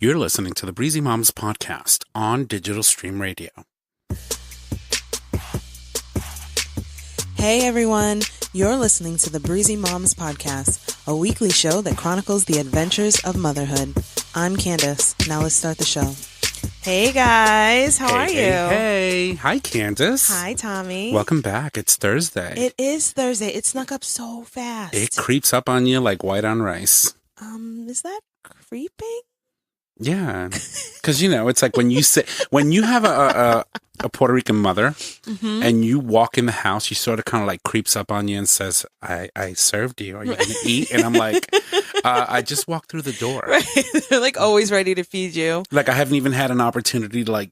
You're listening to the Breezy Moms podcast on Digital Stream Radio. Hey everyone, you're listening to the Breezy Moms podcast, a weekly show that chronicles the adventures of motherhood. I'm Candace. Now let's start the show. Hey guys, how are you? Hey, hi Candace. Hi Tommy. Welcome back. It's Thursday. It is Thursday. It snuck up so fast. It creeps up on you like white on rice. Is that creeping? Yeah, because it's like when you have a Puerto Rican mother and you walk in the house, she sort of kind of like creeps up on you and says, I served you. Are you going to eat? And I'm like, I just walked through the door. Right. They're like always ready to feed you. Like I haven't even had an opportunity to like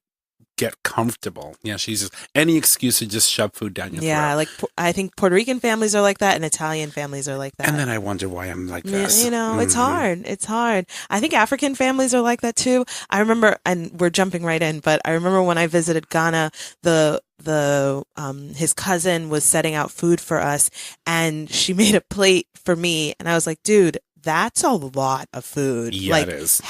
get comfortable. Yeah, she's just any excuse to just shove food down your throat. Yeah, like I think Puerto Rican families are like that and Italian families are like that. And then I wonder why I'm like this. It's hard. It's hard. I think African families are like that too. I remember, and we're jumping right in, but I remember when I visited Ghana, his cousin was setting out food for us and she made a plate for me and I was like, dude, that's a lot of food. Yeah, like it is.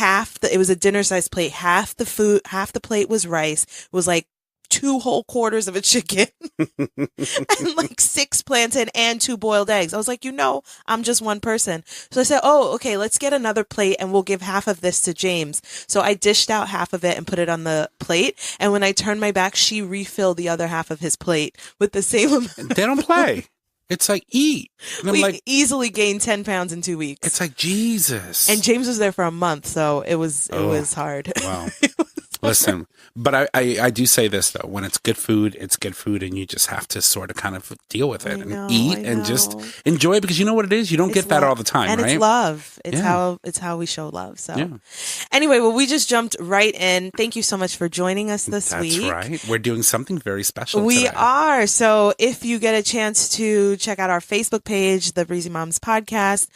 It was a dinner sized plate. Half the plate was rice. It was like 2 whole quarters of a chicken and like 6 plantain and 2 boiled eggs. I was like, I'm just one person. So I said, oh, okay, let's get another plate and we'll give half of this to James. So I dished out half of it and put it on the plate. And when I turned my back, she refilled the other half of his plate with the same amount. They don't play. It's like, eat. And we easily gained 10 pounds in 2 weeks. It's like, Jesus. And James was there for a month, so it was hard. Wow. Listen, but I do say this, though. When it's good food, and you just have to sort of kind of deal with it and eat and just enjoy it because you know what it is? You don't get that all the time, and right? And it's love. It's how we show love. So anyway, we just jumped right in. Thank you so much for joining us this week. That's right. We're doing something very special We today. are. So if you get a chance to check out our Facebook page, the Breezy Moms Podcast,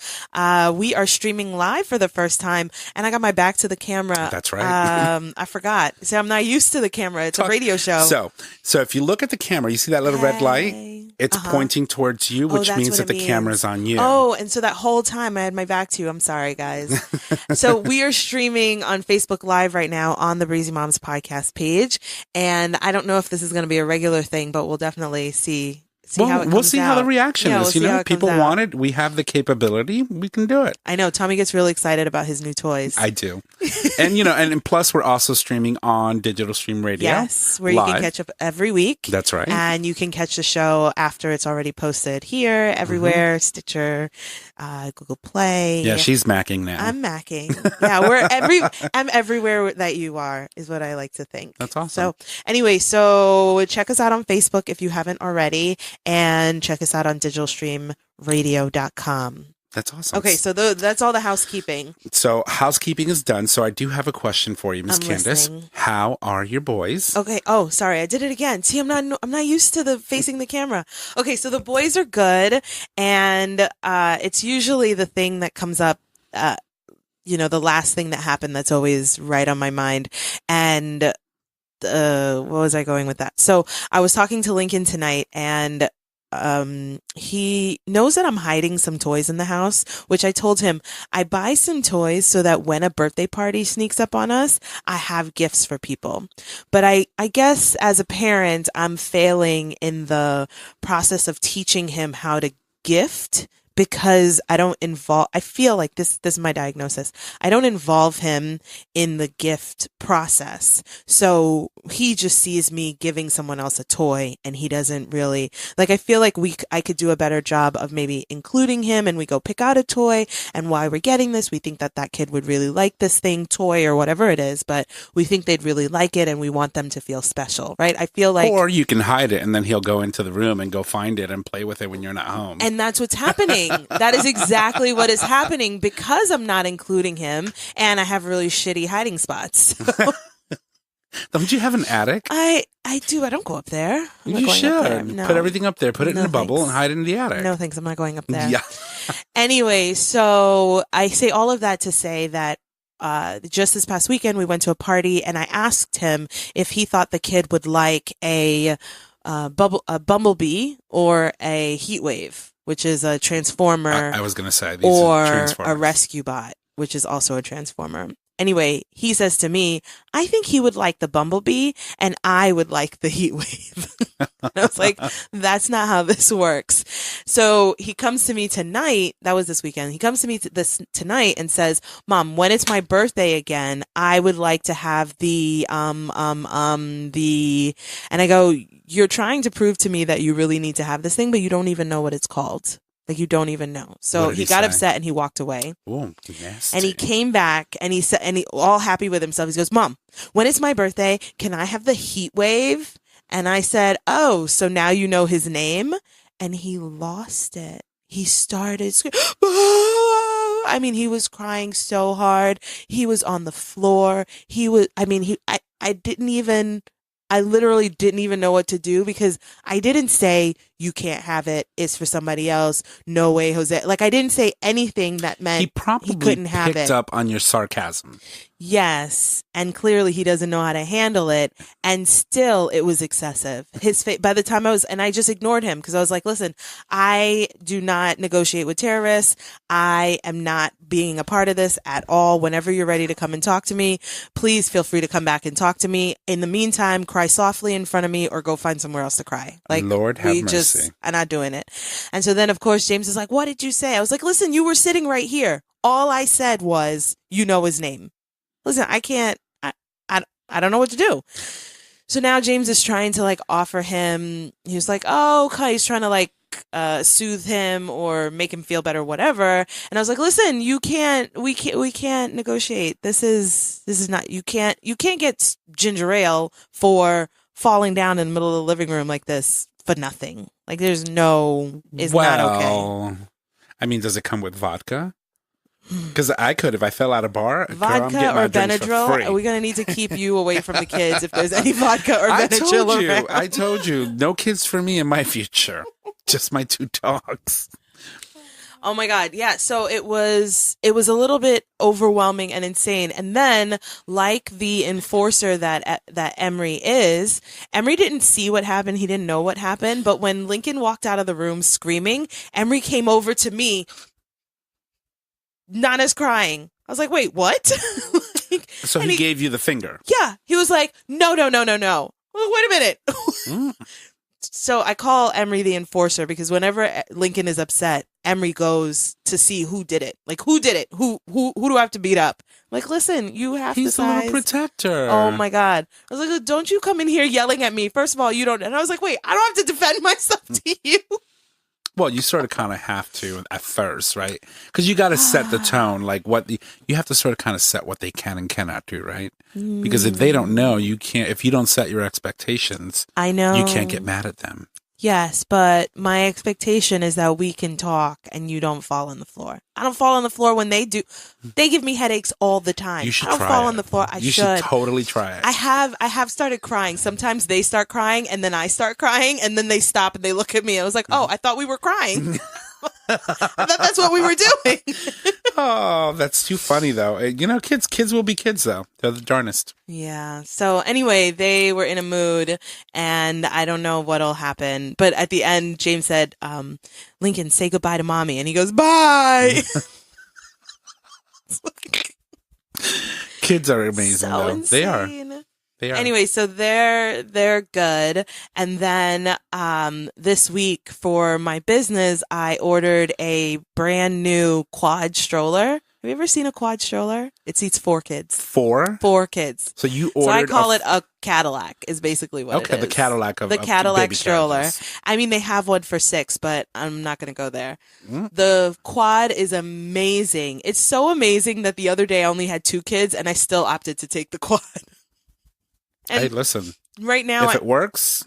we are streaming live for the first time. And I got my back to the camera. That's right. I forgot. So I'm not used to the camera. It's a radio show. So if you look at the camera, you see that little red light? It's pointing towards you, which means that the camera's on you. Oh, and so that whole time I had my back to you. I'm sorry, guys. So we are streaming on Facebook Live right now on the Breezy Moms Podcast page. And I don't know if this is going to be a regular thing, but we'll definitely see how it comes we'll see out. how the reaction is. We'll people want it. We have the capability. We can do it. I know. Tommy gets really excited about his new toys. I do. And, and plus we're also streaming on Digital Stream Radio. Yes, where live. You can catch up every week. That's right. And you can catch the show after it's already posted here, everywhere, Stitcher, Google Play. Yeah, she's macking now. I'm macking. Yeah, I'm everywhere that you are, is what I like to think. That's awesome. So anyway, check us out on Facebook if you haven't already, and check us out on digitalstreamradio.com. That's awesome. Okay, so that's all the housekeeping. So housekeeping is done. So I do have a question for you, Miss Candace. Listening. How are your boys? Okay. Oh, sorry, I did it again. See, I'm not used to the facing the camera. Okay, so the boys are good, and it's usually the thing that comes up. The last thing that happened that's always right on my mind, and. What was I going with that? So I was talking to Lincoln tonight and he knows that I'm hiding some toys in the house, which I told him I buy some toys so that when a birthday party sneaks up on us, I have gifts for people. But I guess as a parent, I'm failing in the process of teaching him how to gift. Because I feel like this is my diagnosis. I don't involve him in the gift process. So he just sees me giving someone else a toy and he doesn't really, I feel like I could do a better job of maybe including him and we go pick out a toy and why we're getting this. We think that kid would really like this toy or whatever it is, but we think they'd really like it and we want them to feel special, right? I feel like. Or you can hide it and then he'll go into the room and go find it and play with it when you're not home. And that's what's happening. That is exactly what is happening because I'm not including him and I have really shitty hiding spots. Don't you have an attic? I do. I don't go up there. You should. No. Put everything up there. Put it in a bubble thanks. and hide it in the attic. No, thanks. I'm not going up there. Yeah. Anyway, so I say all of that to say that just this past weekend, we went to a party and I asked him if he thought the kid would like a bumblebee or a heat wave, which is a transformer. I was going to say, or a rescue bot, which is also a transformer. Anyway, he says to me, I think he would like the bumblebee and I would like the heat wave. And I was like, that's not how this works. So he comes to me tonight. That was this weekend. He comes to me tonight and says, Mom, when it's my birthday again, I would like to have and I go, you're trying to prove to me that you really need to have this thing, but you don't even know what it's called. Like, you don't even know. So he got upset and he walked away. Oh, nasty. And he came back and he said, and he all happy with himself. He goes, Mom, when it's my birthday, can I have the heat wave? And I said, oh, so now you know his name? And he lost it. He started screaming. I mean, he was crying so hard. He was on the floor. I literally didn't even know what to do because I didn't say, you can't have it. It's for somebody else. No way, Jose. Like, I didn't say anything that meant he probably couldn't have it. Picked up on your sarcasm. Yes. And clearly he doesn't know how to handle it. And still it was excessive. His face, by the time and I just ignored him because I was like, listen, I do not negotiate with terrorists. I am not being a part of this at all. Whenever you're ready to come and talk to me, please feel free to come back and talk to me. In the meantime, cry softly in front of me or go find somewhere else to cry. Like, Lord have mercy. I'm not doing it. And so then, of course, James is like, what did you say? I was like, listen, you were sitting right here. All I said was, you know his name. Listen, I can't, I don't know what to do. So now James is trying to like offer him, he was like, oh, okay. He's trying to like soothe him or make him feel better, whatever. And I was like, listen, we can't negotiate. This is not, you can't get ginger ale for falling down in the middle of the living room like this for nothing. Like it's not okay. I mean, does it come with vodka? Because I could, if I fell out of bar, vodka or Benadryl. Are we going to need to keep you away from the kids if there's any vodka or Benadryl around? I told you, no kids for me in my future. Just my 2 dogs. Oh my God. Yeah. So it was a little bit overwhelming and insane. And then like the enforcer that Emery is, Emery didn't see what happened. He didn't know what happened. But when Lincoln walked out of the room screaming, Emery came over to me. Nana's crying. I was like, wait, what? So he gave you the finger. Yeah. He was like, no. Well, wait a minute. So I call Emery the enforcer because whenever Lincoln is upset, Emery goes to see who did it. Like, who did it? Who do I have to beat up? I'm like, listen, you have to He's a little protector. Oh my God. I was like, don't you come in here yelling at me. First of all, you don't. And I was like, wait, I don't have to defend myself to you. Well, you sort of kind of have to at first, right? Because you got to set the tone, like you have to sort of kind of set what they can and cannot do, right? Because if they don't know, you can't. If you don't set your expectations, I know you can't get mad at them. Yes, but my expectation is that we can talk and you don't fall on the floor. I don't fall on the floor when they do. They give me headaches all the time. You should I don't try fall it. on the floor. You should totally try it. I have started crying. Sometimes they start crying and then I start crying and then they stop and they look at me. I was like, oh, I thought we were crying. I thought that's what we were doing. Oh, that's too funny, though. You know, kids will be kids, though. They're the darnest. Yeah. So anyway, they were in a mood, and I don't know what'll happen. But at the end, James said, Lincoln, say goodbye to mommy. And he goes, bye. Kids are amazing, so though. Insane. They are. Anyway, so they're good. And then this week for my business, I ordered a brand new quad stroller. Have you ever seen a quad stroller? It seats 4 kids. 4? 4 kids. So you ordered. So I call it a Cadillac. Is basically what it is. Okay, the Cadillac of the Cadillac baby stroller. carriages. I mean, they have one for 6, but I'm not going to go there. The quad is amazing. It's so amazing that the other day I only had 2 kids, and I still opted to take the quad. And hey, listen. Right now, if it works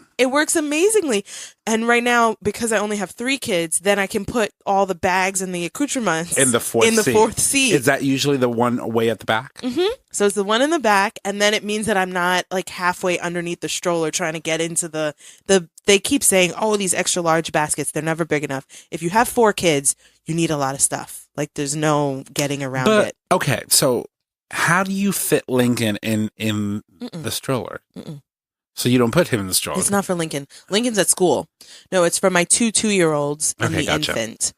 amazingly. And right now, because I only have 3 kids, then I can put all the bags and the accoutrements in the fourth seat. Is that usually the one way at the back? Mm-hmm. So it's the one in the back, and then it means that I'm not like halfway underneath the stroller trying to get into the. They keep saying, "Oh, these extra large baskets, they're never big enough." If you have 4 kids, you need a lot of stuff. Like there's no getting around it. Okay, so. How do you fit Lincoln in the stroller? So you don't put him in the stroller? It's not for Lincoln. Lincoln's at school. No, it's for my 2 2-year-olds and the infant.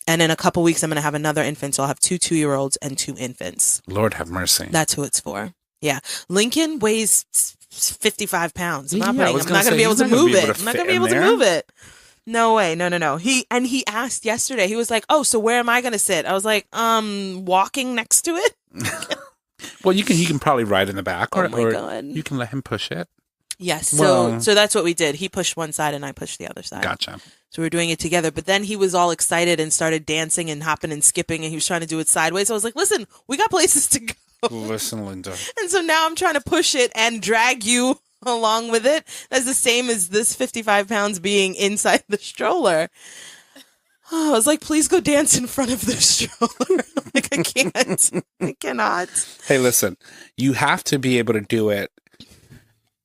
And in a couple weeks, I'm going to have another infant. So I'll have 2 2-year-olds and 2 infants. Lord have mercy. That's who it's for. Yeah. Lincoln weighs 55 pounds. I'm not Yeah, going to be able to move it. I'm not going to be able to move it. No way. No. He asked yesterday, he was like, oh, so where am I going to sit? I was like, walking next to it. Well, he can probably ride in the back, or God. You can let him push it. Yes. So that's what we did. He pushed one side and I pushed the other side. Gotcha. So we were doing it together. But then he was all excited and started dancing and hopping and skipping, and he was trying to do it sideways. So I was like, listen, we got places to go. Listen, Linda. And so now I'm trying to push it and drag you along with it. That's the same as this 55 pounds being inside the stroller. Oh, I was like, please go dance in front of the stroller. Like, I can't. I cannot. Hey, listen, you have to be able to do it.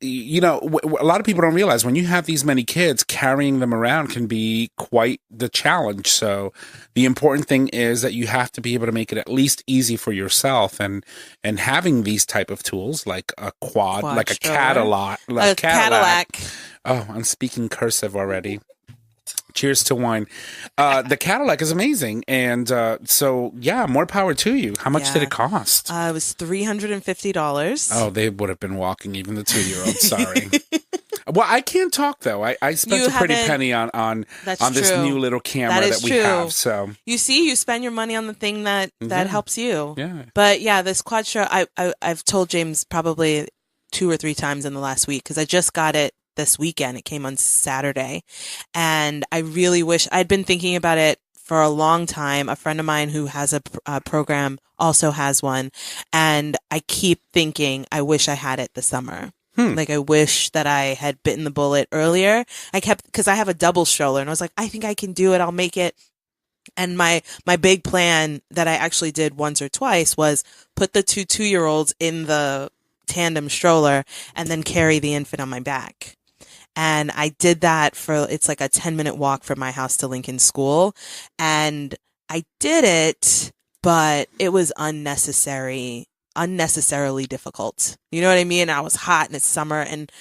You know, a lot of people don't realize when you have these many kids, carrying them around can be quite the challenge. So the important thing is that you have to be able to make it at least easy for yourself, and having these type of tools like a quad like stroller. a Cadillac. Cadillac. Oh, I'm speaking cursive already. Cheers to wine. The Cadillac is amazing. And so, yeah, more power to you. How much did it cost? It was $350. Oh, they would have been walking, even the 2-year-old. Sorry. Well, I can't talk, though. I spent a pretty penny on this new little camera that we have. So you see, you spend your money on the thing that helps you. Yeah. But, yeah, this quad stroller, I've told James probably 2 or 3 times in the last week, because I just got it this weekend. It came on Saturday, and I really wish I'd been thinking about it for a long time. A friend of mine who has a program also has one, and I keep thinking I wish I had it this summer. Like, I wish that I had bitten the bullet earlier. Because I have a double stroller, and I was like, I think I can do it. I'll make it. And my big plan that I actually did once or twice was put the 2 2-year-olds in the tandem stroller and then carry the infant on my back. And I did that it's like a 10-minute walk from my house to Lincoln School. And I did it, but it was unnecessarily difficult. You know what I mean? I was hot and it's summer, and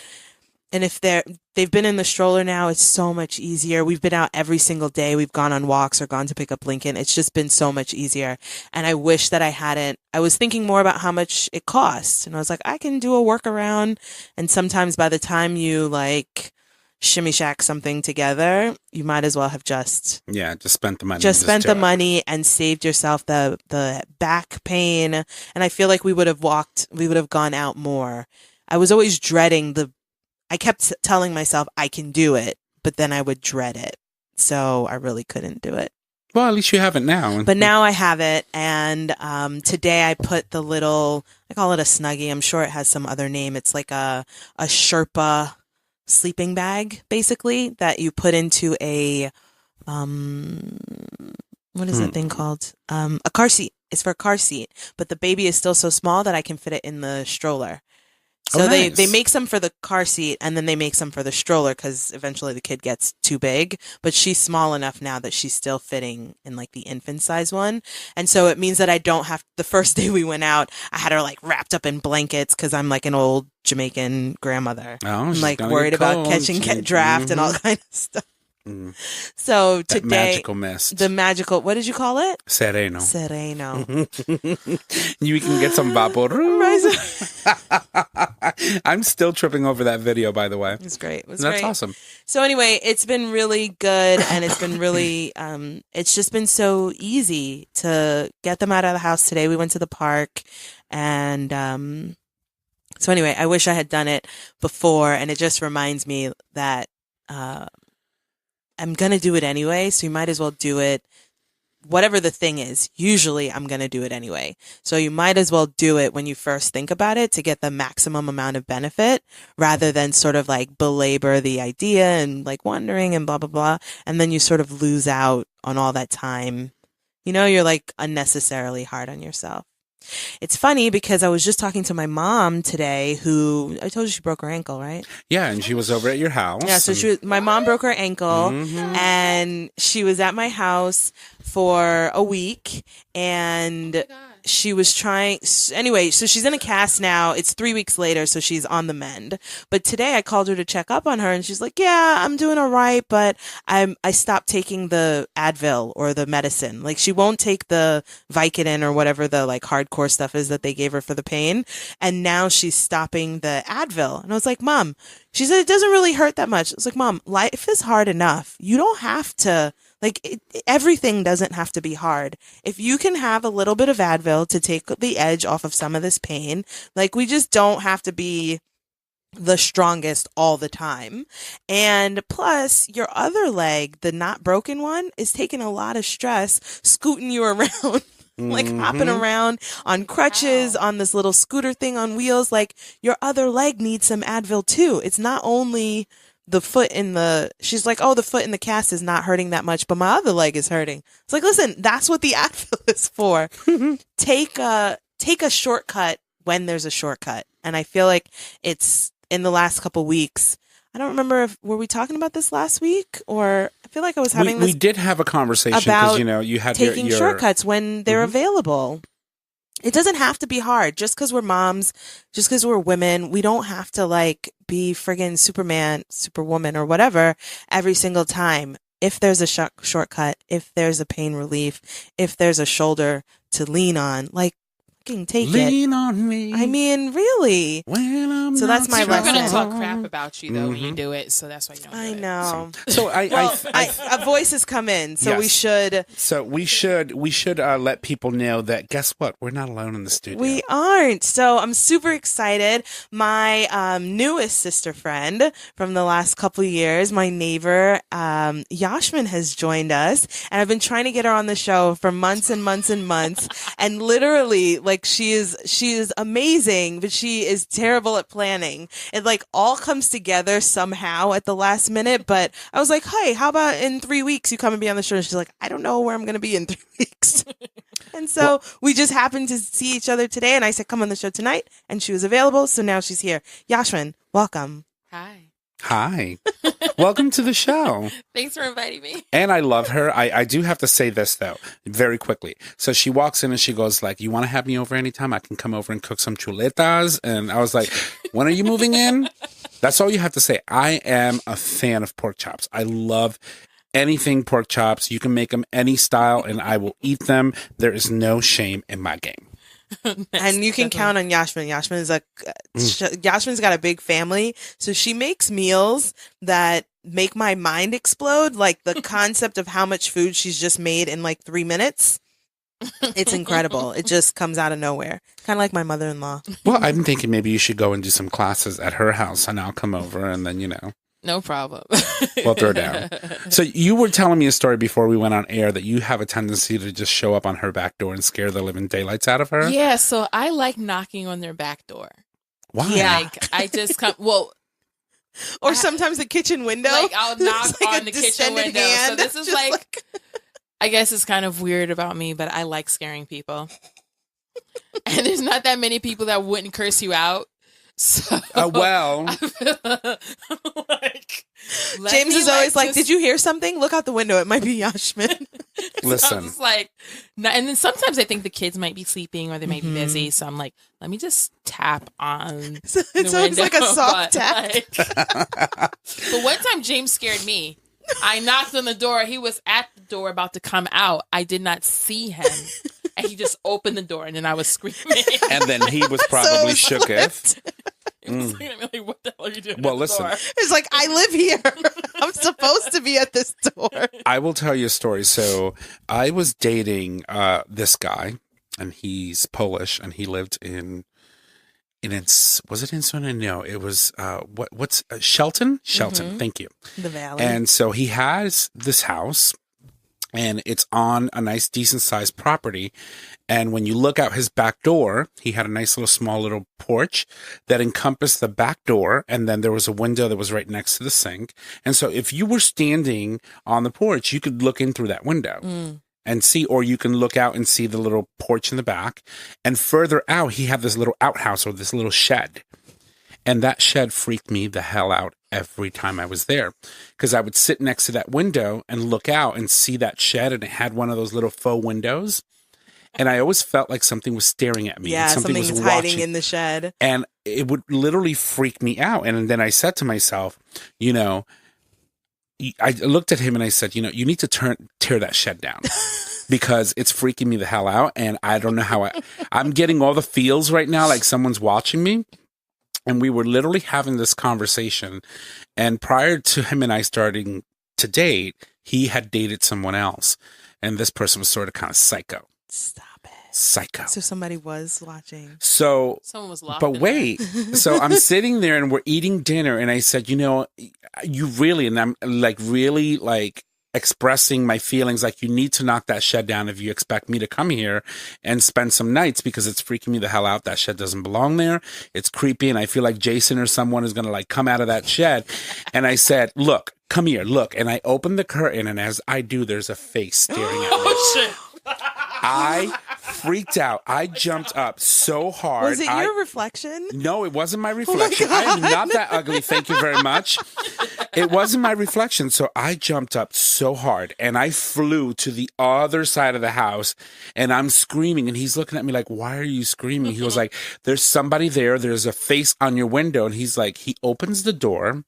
if they've been in the stroller now, it's so much easier. We've been out every single day. We've gone on walks or gone to pick up Lincoln. It's just been so much easier. And I wish that I hadn't. I was thinking more about how much it costs. And I was like, I can do a workaround. And sometimes by the time you like shimmy shack something together, you might as well have just spent the money. Just spent the money and saved yourself the back pain. And I feel like we would have gone out more. I was always dreading I kept telling myself I can do it, but then I would dread it. So I really couldn't do it. Well, at least you have it now. But now I have it. And today I put the little, I call it a Snuggie. I'm sure it has some other name. It's like a Sherpa sleeping bag, basically, that you put into a, what is that thing called? A car seat. It's for a car seat. But the baby is still so small that I can fit it in the stroller. So nice. they make some for the car seat, and then they make some for the stroller, because eventually the kid gets too big. But she's small enough now that she's still fitting in like the infant size one. And so it means that I don't have, the first day we went out, I had her like wrapped up in blankets, because I'm like an old Jamaican grandmother. I'm like worried about catching draft and all kind of stuff. So today, magical mist. The magical, what did you call it? Sereno. You can get some vapor. I'm still tripping over that video, by the way. It's great. That's awesome. So anyway, it's been really good, and it's been really, it's just been so easy to get them out of the house today. We went to the park, and so anyway, I wish I had done it before, and it just reminds me that I'm going to do it anyway, so you might as well do it. Whatever the thing is, usually I'm going to do it anyway. So you might as well do it when you first think about it to get the maximum amount of benefit, rather than sort of like belabor the idea and like wondering and blah, blah, blah. And then you sort of lose out on all that time. You know, you're like unnecessarily hard on yourself. It's funny because I was just talking to my mom today, who I told you she broke her ankle, right? Yeah, and she was over at your house. Yeah, so my mom broke her ankle, and she was at my house for a week, and she was trying, anyway, so she's in a cast now. It's 3 weeks later, so she's on the mend. But today I called her to check up on her, and she's like, yeah, I'm doing all right, but I stopped taking the Advil or the medicine. Like, she won't take the Vicodin or whatever the like hardcore stuff is that they gave her for the pain. And now she's stopping the Advil. And I was like, Mom, she said it doesn't really hurt that much. I was like, Mom, life is hard enough. You don't have to, like, everything doesn't have to be hard. If you can have a little bit of Advil to take the edge off of some of this pain, like, we just don't have to be the strongest all the time. And plus, your other leg, the not broken one, is taking a lot of stress scooting you around. Like hopping around on crutches, on this little scooter thing on wheels. Like, your other leg needs some Advil too. It's not only the foot in the, she's like, oh, the foot in the cast is not hurting that much, but my other leg is hurting. It's like, listen, that's what the Advil is for. Take a shortcut when there's a shortcut. And I feel like it's in the last couple weeks. I don't remember if were we talking about this last week, or I feel like I was having we did have a conversation because you had taking your shortcuts when they're available. It doesn't have to be hard. Just because we're moms, just because we're women, we don't have to like be friggin' Superman, Superwoman, or whatever every single time. If there's a shortcut, if there's a pain relief, if there's a shoulder to lean on, like, take lean it. on me. I mean, really. When I'm so that's my lesson. We're gonna lesson. talk crap about you though when you do it, so that's why you don't. I do know. So a voice has come in, so Yes. we should. So we should let people know that guess what? We're not alone in the studio. We aren't. So I'm super excited. My newest sister friend from the last couple of years, my neighbor, Yashmun, has joined us, and I've been trying to get her on the show for months and months and months, and literally, like, she is amazing, but she is terrible at planning. It like all comes together somehow at the last minute. But I was like, hey, how about in 3 weeks you come and be on the show? And she's like, I don't know where I'm going to be in 3 weeks. And so we just happened to see each other today, and I said, come on the show tonight, and she was available. So now she's here. Yashmun, welcome. Hi. Hi. Welcome to the show. Thanks for inviting me. And I love her. I do have to say this, though, very quickly. So she walks in and she goes like, you want to have me over anytime? I can come over and cook some chuletas. And I was like, when are you moving in? That's all you have to say. I am a fan of pork chops. I love anything pork chops. You can make them any style and I will eat them. There is no shame in my game. And you can count on Yashmun. Yashmun's got a big family, so she makes meals that make my mind explode. Like the concept of how much food she's just made in like 3 minutes. It's incredible. It just comes out of nowhere. Kind of like my mother-in-law. Well, I'm thinking maybe you should go and do some classes at her house and I'll come over and then, No problem. we'll throw down. So you were telling me a story before we went on air that you have a tendency to just show up on her back door and scare the living daylights out of her. Yeah, so I like knocking on their back door. Why? Yeah. Like I just come. Well, Or sometimes the kitchen window. like I'll knock like on a the kitchen distended window. hand. So this is Just like, I guess it's kind of weird about me, but I like scaring people. And there's not that many people that wouldn't curse you out. So Well, like, let James me, is always like, just- did you hear something? Look out the window. It might be Yashmun. So listen. I'm just like, and then sometimes I think the kids might be sleeping or they might be busy. So I'm like, let me just tap on. So it's the always like a window, soft but, tap. But one time James scared me. I knocked on the door. He was at the door about to come out. I did not see him. And he just opened the door and then I was screaming. And then he was probably So shooketh. He was looking at me like, what the hell are you doing? Well, at the listen. door? It's like, I live here. I'm supposed to be at this door. I will tell you a story. So I was dating this guy, and he's Polish, and he lived in was it in Sonoma? No, it was what's Shelton? Shelton, thank you. The valley. And so he has this house, and it's on a nice, decent sized property. And when you look out his back door, he had a nice little small little porch that encompassed the back door. And then there was a window that was right next to the sink. And so if you were standing on the porch, you could look in through that window and see, or you can look out and see the little porch in the back. And further out, he had this little outhouse or this little shed. And that shed freaked me the hell out every time I was there, because I would sit next to that window and look out and see that shed, and it had one of those little faux windows. And I always felt like something was staring at me. Yeah, something was something's watching. hiding in the shed. And it would literally freak me out. And then I said to myself, you know, I looked at him and I said, you know, you need to tear that shed down because it's freaking me the hell out. And I don't know how I'm getting all the feels right now, like someone's watching me. And we were literally having this conversation. And prior to him and I starting to date, he had dated someone else. And this person was sort of kind of psycho. Stop it. Psycho. So somebody was watching. So, Someone was locked. but wait. So I'm sitting there and we're eating dinner. And I said, you know, you really, and I'm like really like expressing my feelings like you need to knock that shed down if you expect me to come here and spend some nights because it's freaking me the hell out. That shed doesn't belong there. It's creepy and I feel like Jason or someone is going to like come out of that shed. And I said, look, come here, look. And I opened the curtain and as I do, there's a face staring at me. Oh, shit. I freaked out. I jumped up so hard. Was it your reflection? No, it wasn't my reflection. I am not that ugly. Thank you very much. It wasn't my reflection. So I jumped up so hard and I flew to the other side of the house and I'm screaming and he's looking at me like, why are you screaming? He was like, there's somebody there. There's a face on your window. And he's like, he opens the door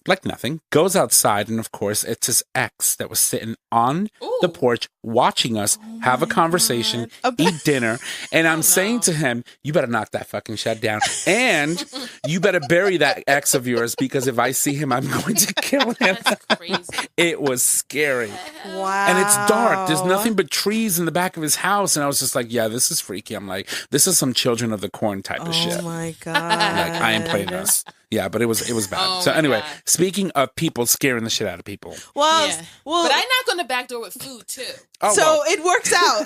like nothing, goes outside, and of course, it's his ex that was sitting on the porch watching us have a conversation, eat dinner, and I'm saying to him, you better knock that fucking shed down, and you better bury that ex of yours, because if I see him, I'm going to kill him. That's crazy. It was scary. Wow. And it's dark. There's nothing but trees in the back of his house, and I was just like, yeah, this is freaky. I'm like, this is some Children of the Corn type of shit. Oh my God. Like, I ain't playing this. Yeah, but it was bad. Oh So my anyway, God. Speaking of people scaring the shit out of people. Well, Yeah. well, But I knock on the back door with food too. Oh, so well, it works out.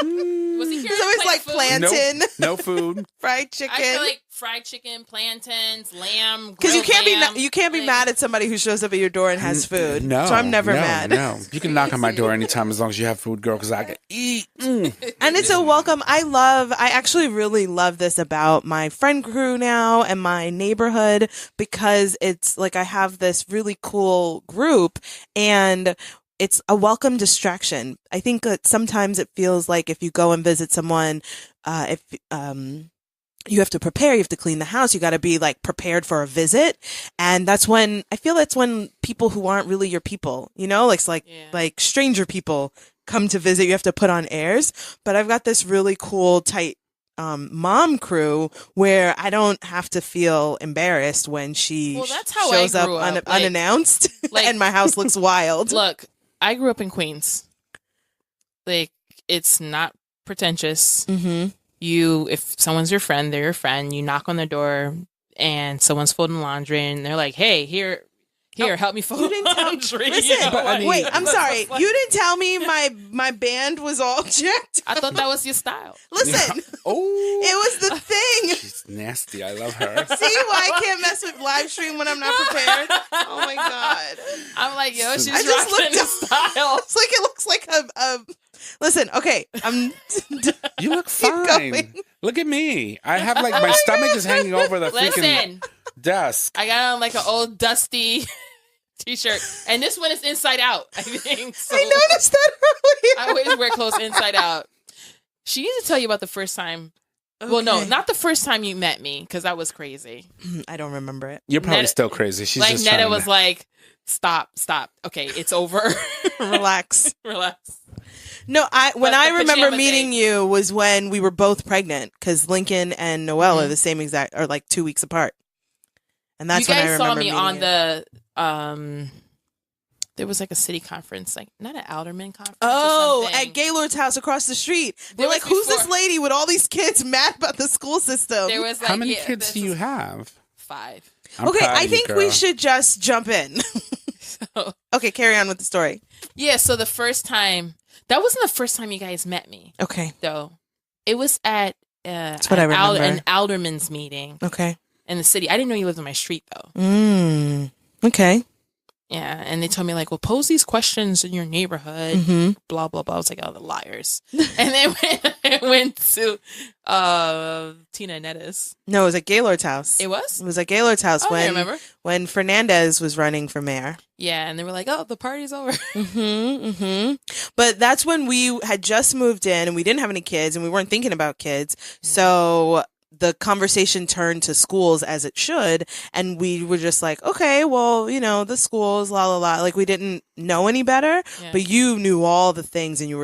Was he here? It's always like plantain, no food. fried I chicken. feel like fried chicken, plantains, lamb. Because you grilled can't lamb. be you can't be Like, mad at somebody who shows up at your door and has food. No, so I'm never no, mad. No, you can knock on my door anytime as long as you have food, girl. Because I can eat. And it's a welcome. I actually really love this about my friend crew now and my neighborhood, because it's like I have this really cool group and it's a welcome distraction. I think that sometimes it feels like if you go and visit someone, if you have to prepare, you have to clean the house, you got to be like prepared for a visit. And that's when people who aren't really your people, you know, like stranger people come to visit, you have to put on airs. But I've got this really cool, tight mom crew where I don't have to feel embarrassed when she that's how shows I up grew up. Like- unannounced like- and my house looks wild. Look, I grew up in Queens. Like, it's not pretentious. Mm-hmm. If someone's your friend, they're your friend. You knock on their door, and someone's folding laundry, and they're like, "Hey, here, help me fold laundry." Listen, You know, but I mean- wait, I'm What the sorry. fuck? You didn't tell me my band was all jacked. I thought that was your style. Listen, Oh, it was the thing. she's nasty. I love her. See why I can't mess with live stream when I'm not prepared? Oh my God. I'm like, yo, she's I just rocking looked the up. style. It's like it looks like a listen, okay. I'm You look Keep fine. going. Look at me. I have like my stomach is hanging over the freaking Listen, desk. I got on like an old dusty t-shirt, and this one is inside out. I think. So I noticed that earlier. I always wear clothes inside out. She needs to tell you about the first time. Well, no, Okay. not the first time you met me, because that was crazy. I don't remember it. You're probably Netta- still crazy. She's Like just Netta trying was to... like, "Stop. Okay, it's over. Relax. Relax." No, when But I the remember pajama meeting day. you was when we were both pregnant, because Lincoln and Noelle Mm-hmm. are the same exact, or like 2 weeks apart. And that's you when I guys remember saw me meeting on you. the there was like a city conference, like not an alderman conference. Oh, or something. at Gaylord's house across the street. There They're was like, who's this before- lady with all these kids mad about the school system? There was like, How many yeah, kids this do you was have? 5. I'm Okay, proud I of you, think we girl. should just jump in. So, Okay, carry on with the story. yeah, so the first time, that wasn't the first time you guys met me, Okay. though. It was at what I remember. an alderman's meeting Okay. in the city. I didn't know you lived on my street, though. Okay. Yeah, and they told me like, well, pose these questions in your neighborhood, blah blah blah. I was like, oh, the liars. And then I went to Tina and Nettis. No, it was at Gaylord's house. It was? It was at Gaylord's house I remember. when Fernandez was running for mayor. Yeah, and they were like, oh, the party's over. But that's when we had just moved in and we didn't have any kids and we weren't thinking about kids. So the conversation turned to schools as it should. And we were just like, okay, well, you know, the schools, la, la, la. Like we didn't know any better, but you knew all the things and you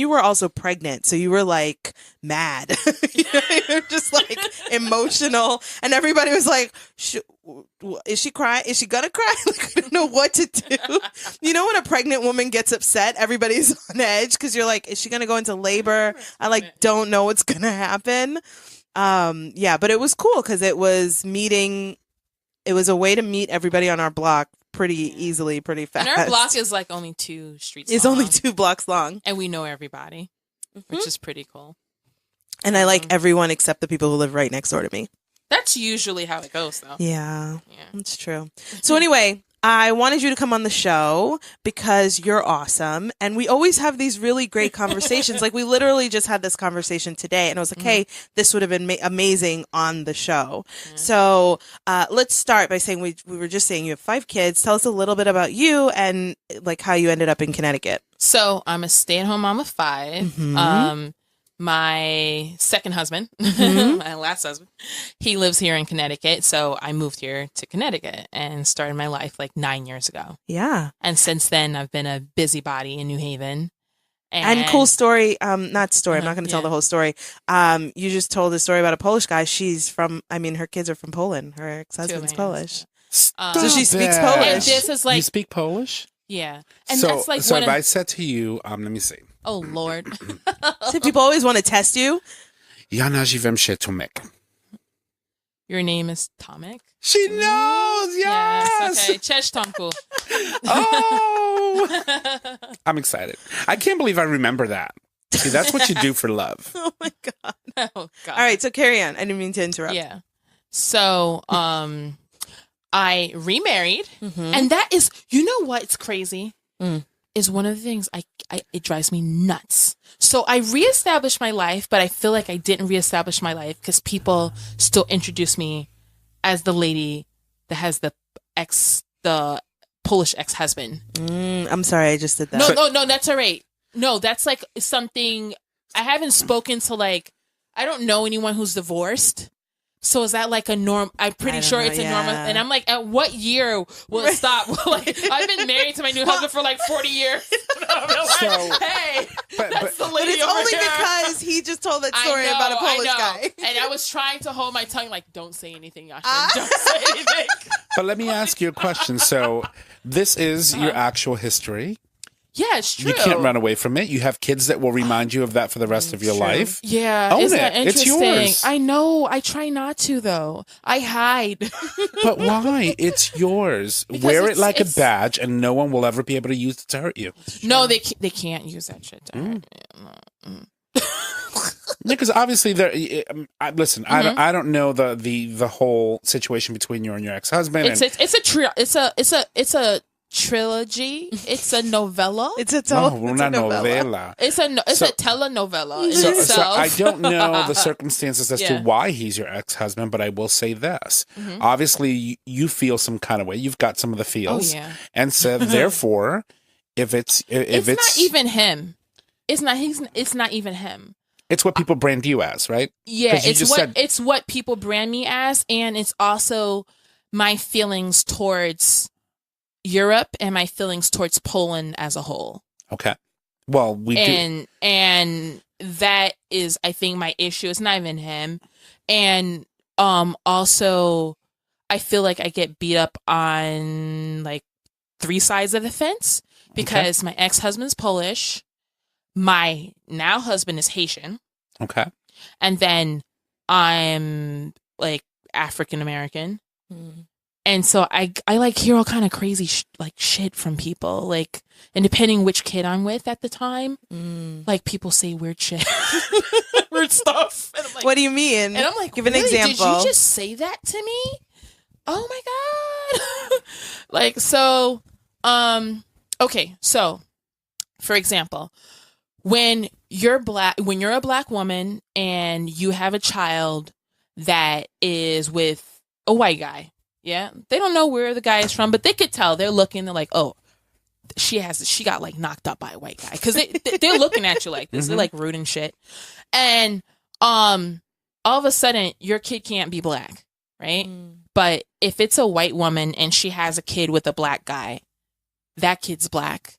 were also pregnant. So you were like mad, you were just like emotional. And everybody was like, is she crying? Is she gonna cry? Like, I don't know what to do. You know, when a pregnant woman gets upset, everybody's on edge because you're like, is she gonna go into labor? I like don't know what's gonna happen. But it was cool because it was a way to meet everybody on our block pretty easily, pretty fast. And our block is like only 2 streets long. It's only 2 blocks long. And we know everybody, which is pretty cool. And I like everyone except the people who live right next door to me. That's usually how it goes, though. Yeah, it's true. So anyway, I wanted you to come on the show because you're awesome. And we always have these really great conversations. Like we literally just had this conversation today and I was like, hey, this would have been amazing on the show. So let's start by saying we were just saying you have 5 kids. Tell us a little bit about you and like how you ended up in Connecticut. So I'm a stay-at-home mom of 5. My second husband, my last husband, he lives here in Connecticut. So I moved here to Connecticut and started my life like 9 years ago. Yeah. And since then, I've been a busybody in New Haven. And cool story, not story, I'm not going to tell the whole story. You just told a story about a Polish guy. Her kids are from Poland. Her ex-husband's Polish. So she speaks Polish. And this is like, you speak Polish? Yeah. And so, that's like so if I said to you, let me see. Oh, Lord. So people always want to test you. Ja nazywam się Tomek. Your name is Tomek? She knows, yes. Okay, Cześć Tomku. Oh. I'm excited. I can't believe I remember that. See, that's what you do for love. Oh, my God. Oh, God. All right, so carry on. I didn't mean to interrupt. Yeah. So, I remarried, and that is, you know what? It's crazy. Is one of the things it drives me nuts. So I reestablished my life, but I feel like I didn't reestablish my life because people still introduce me as the lady that has the Polish ex-husband. I'm sorry, I just did that. No, that's all right. No, that's like something I haven't spoken to. Like, I don't know anyone who's divorced. So is that like a norm? I'm pretty sure it's a normal. And I'm like, at what year will it stop? Like, I've been married to my new husband for like 40 years. Hey, that's the lady it's over only here. Because he just told that story about a Polish guy. And I was trying to hold my tongue, like, don't say anything, Yashmun. Don't say anything. But let me ask you a question. So this is your actual history. Yeah, it's true. You can't run away from it. You have kids that will remind you of that for the rest of your life. Yeah, Own isn't it. that interesting? It's yours. I know. I try not to, though. I hide. But why? It's yours. Because Wear it like a badge, and no one will ever be able to use it to hurt you. No, they can't use that shit to hurt you. Because obviously, listen. I don't know the whole situation between you and your ex-husband. It's a trilogy. It's a novella. It's a novella. It's a telenovela. So I don't know the circumstances as to why he's your ex-husband, but I will say this. Obviously, you feel some kind of way. You've got some of the feels. Oh, yeah. And so therefore, if it's not even him. It's not even him. It's what people brand you as, right? Yeah, it's what people brand me as, and it's also my feelings towards Europe and my feelings towards Poland as a whole. Okay. Well, we do. And that is, I think, my issue. It's not even him. And also, I feel like I get beat up on like 3 sides of the fence because my ex-husband's Polish. My now husband is Haitian. Okay. And then I'm like African American. And so I like hear all kind of crazy shit from people, like, and depending which kid I'm with at the time, like people say weird shit, weird stuff. And I'm like, what do you mean? And I'm like, give an example. Did you just say that to me? Oh my God. Like, so, Okay, so for example, when you're a black woman and you have a child that is with a white guy, yeah, they don't know where the guy is from, but they could tell. They're looking. They're like, oh, she got like knocked up by a white guy, because they're looking at you like this. They're like rude and shit. And all of a sudden your kid can't be black, right? But if it's a white woman and she has a kid with a black guy, that kid's black.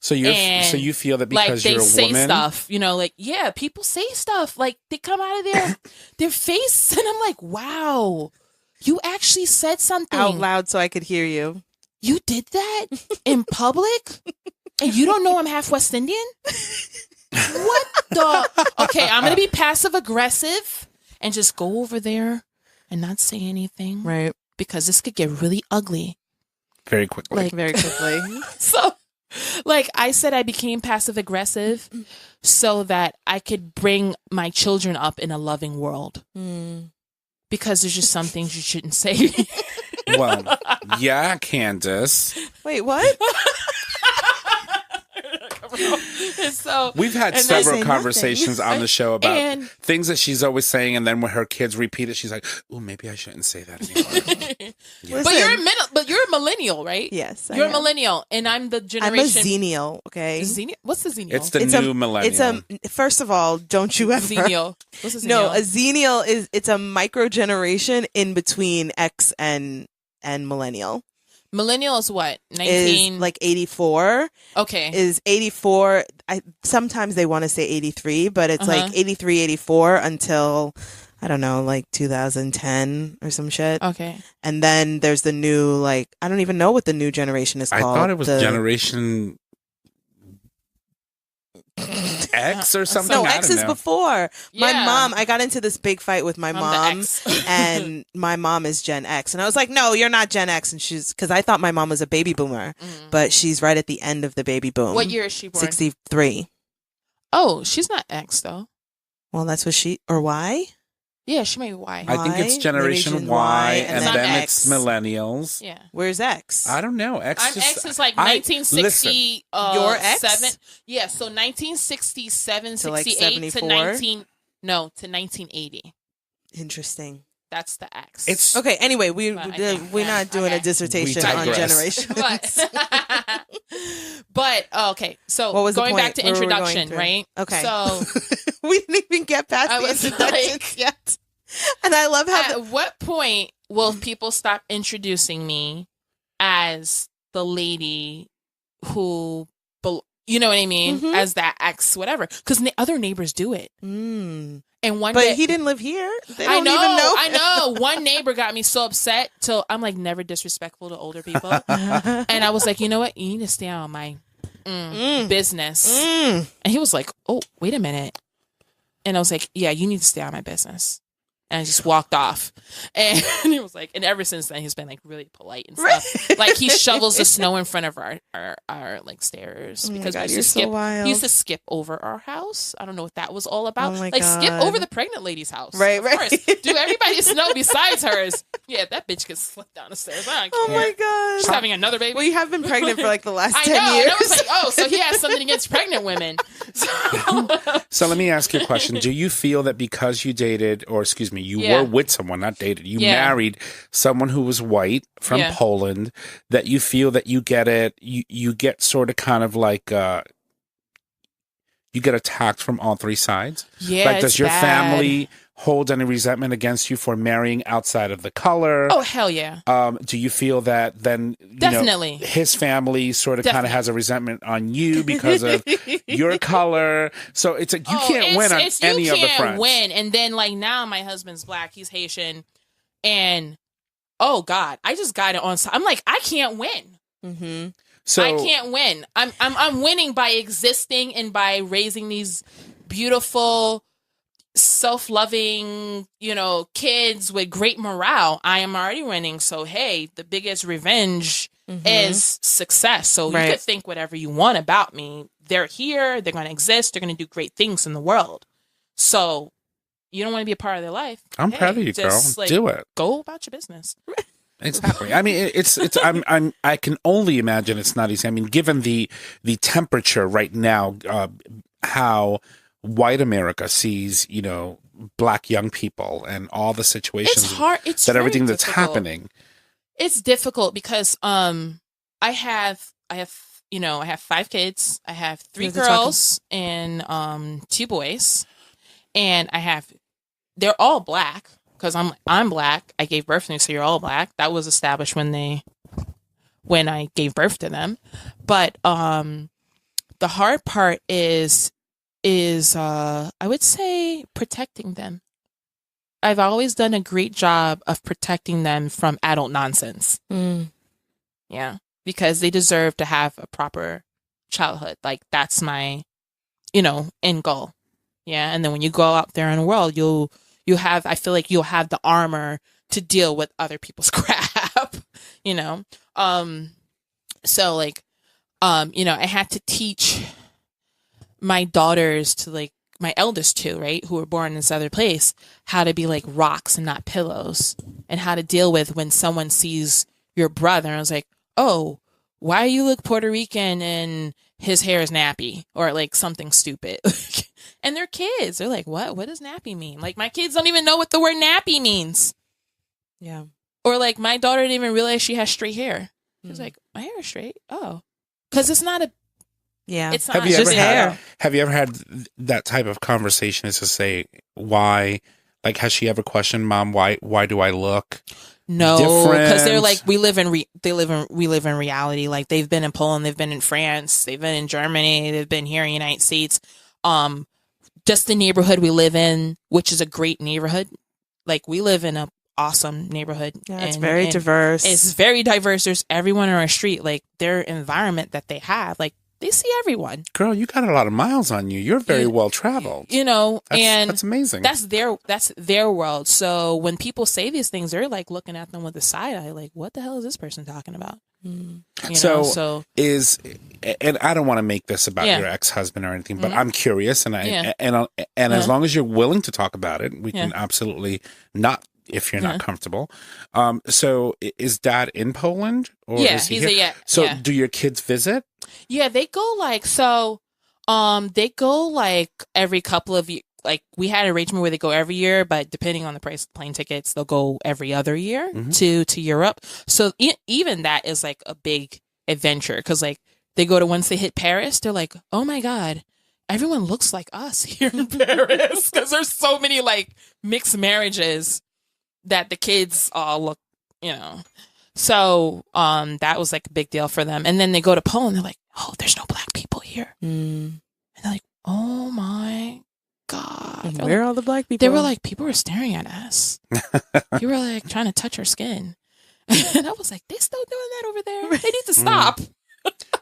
So you feel that because like, you're a say woman, stuff, like, yeah, people say stuff, like they come out of their face, and I'm like, wow, you actually said something out loud so I could hear you. You did that in public, and you don't know I'm half West Indian? What the? Okay, I'm gonna be passive aggressive and just go over there and not say anything, right? Because this could get really ugly very quickly. Very quickly. So, like I said, I became passive aggressive so that I could bring my children up in a loving world. Because there's just some things you shouldn't say. Well, yeah, Candace. Wait, what? So we've had several conversations on the show about things that she's always saying, and then when her kids repeat it, she's like, "Oh, maybe I shouldn't say that anymore." Yeah. But you're a millennial, right? Yes, you're a millennial, and I'm the generation. I'm a zennial. Okay, what's the zennial? It's the new millennial. First of all, don't you ever zennial? What's a zennial? No, a zennial it's a micro generation in between X and millennial. Millennial is what? 19 is like 84. Okay. Is 84. Sometimes they want to say 83, but it's like 83, 84 until, I don't know, like 2010 or some shit. Okay. And then there's the new, like, I don't even know what the new generation is called. I thought it was Generation X or something. No, X is before. My mom, I got into this big fight with my mom, and my mom is Gen X. And I was like, no, you're not Gen X. And because I thought my mom was a baby boomer, but she's right at the end of the baby boom. What year is she born? 63. Oh, she's not X, though. Well, that's what or Y? Yeah, she may be Y. I think it's Generation Y, and then it's millennials. Yeah. Where's X? I don't know. X is like 1960. Your X? 7. Yeah, so 1967, to like 68 to 1980. Interesting. That's the X. It's okay. Anyway, we're not doing a dissertation on generations. But okay, so what was going back to introduction, right? Okay, so we didn't even get past the introductions yet. And I love how. At what point will people stop introducing me as the lady who, you know what I mean, as that X, whatever? Because other neighbors do it. And but he didn't live here. They don't even know. I know. One neighbor got me so upset till I'm like never disrespectful to older people, and I was like, you know what? You need to stay out of my business. And he was like, oh, wait a minute. And I was like, yeah, you need to stay out of my business. And I just walked off. And he was like, and ever since then, he's been like really polite and stuff. Like he shovels the snow in front of our like stairs because God, he used to skip over our house. I don't know what that was all about. Oh my like God. skip over the pregnant lady's house. Right. Of course. Do everybody's snow besides hers. Yeah, that bitch can slip down the stairs. I don't care. Oh my God. She's having another baby. Well, you have been pregnant for like the last 10 years. And I was like, oh, so he has something against pregnant women. So let me ask you a question. Do you feel that because you dated, or excuse me, you were with someone, not dated, you married someone who was white from Poland, that you feel that you get it, you get sort of kind of like, you get attacked from all three sides? Yeah, like, does your family hold any resentment against you for marrying outside of the color? Oh, hell yeah. Do you feel that then definitely his family sort of kind of has a resentment on you because of your color? So it's like you can't win on any of the fronts. You can't win. And then like now my husband's black, he's Haitian, and oh God, I just got it on. I'm like, I can't win. So I can't win. I'm winning by existing and by raising these beautiful, self-loving, kids with great morale. I am already winning. So hey, the biggest revenge is success. So you could think whatever you want about me. They're here. They're going to exist. They're going to do great things in the world. So you don't want to be a part of their life. I'm proud of you, girl. Like, do it. Go about your business. Exactly. I mean, I can only imagine it's not easy. I mean, given the temperature right now, how white America sees, black young people and all the situations It's hard. It's that very everything that's difficult. happening. It's difficult because I have 5 kids. I have 3 girls and 2 boys, and they're all black because I'm black. I gave birth to them, so you're all black. That was established when I gave birth to them. But the hard part is I would say protecting them. I've always done a great job of protecting them from adult nonsense. Yeah, because they deserve to have a proper childhood. Like, that's my, end goal. Yeah, and then when you go out there in the world, I feel like you'll have the armor to deal with other people's crap. So like, I had to teach my daughters to, like, my eldest 2, right, who were born in this other place, how to be like rocks and not pillows, and how to deal with when someone sees your brother. And I was like, oh, why you look Puerto Rican and his hair is nappy, or like something stupid. And they're kids. They're like, what does nappy mean? Like, my kids don't even know what the word nappy means. Yeah. Or like, my daughter didn't even realize she has straight hair. She was like, my hair is straight. Oh, because it's not it's not just hair. Have you ever had that type of conversation, as to say, why, like, has she ever questioned, Mom, why do I look no, because they're like, we live in reality. Like, they've been in Poland, they've been in France, they've been in Germany, they've been here in the United States. Just the neighborhood we live in, which is a great neighborhood. Like, we live in a awesome neighborhood. Yeah, it's very diverse. It's very diverse. There's everyone on our street. Like, their environment that they have, like, they see everyone. Girl, you got a lot of miles on you. You're very well traveled. That's amazing. That's their world. So when people say these things, they're like looking at them with a side eye, like, what the hell is this person talking about? And I don't want to make this about your ex-husband or anything, but I'm curious, and as long as you're willing to talk about it, we can absolutely not. If you're not comfortable. So is Dad in Poland? Or is he here? So do your kids visit? Yeah, they go like, every couple of years. Like, we had an arrangement where they go every year, but depending on the price of plane tickets, they'll go every other year to Europe. So even that is like a big adventure, because like, they go to, once they hit Paris, they're like, oh my God, everyone looks like us here in Paris, because there's so many like mixed marriages that the kids all look, So that was like a big deal for them. And then they go to Poland, they're like, oh, there's no black people here. And they're like, oh my God. Where are all the black people? They were like, people were staring at us. You were like trying to touch our skin. And I was like, they're still doing that over there. They need to stop.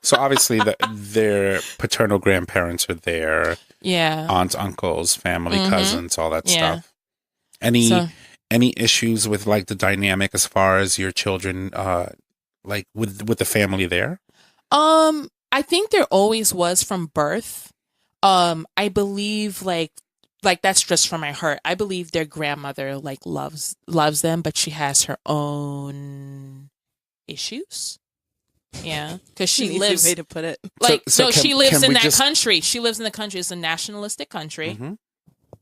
So obviously their paternal grandparents are there. Yeah. Aunts, uncles, family, cousins, all that stuff. Any issues with like the dynamic as far as your children, like with the family there? I think there always was from birth. I believe like that's just from my heart. I believe their grandmother like loves them, but she has her own issues. Yeah, because she lives. Way to put it. Like, she lives in that country. She lives in the country. It's a nationalistic country.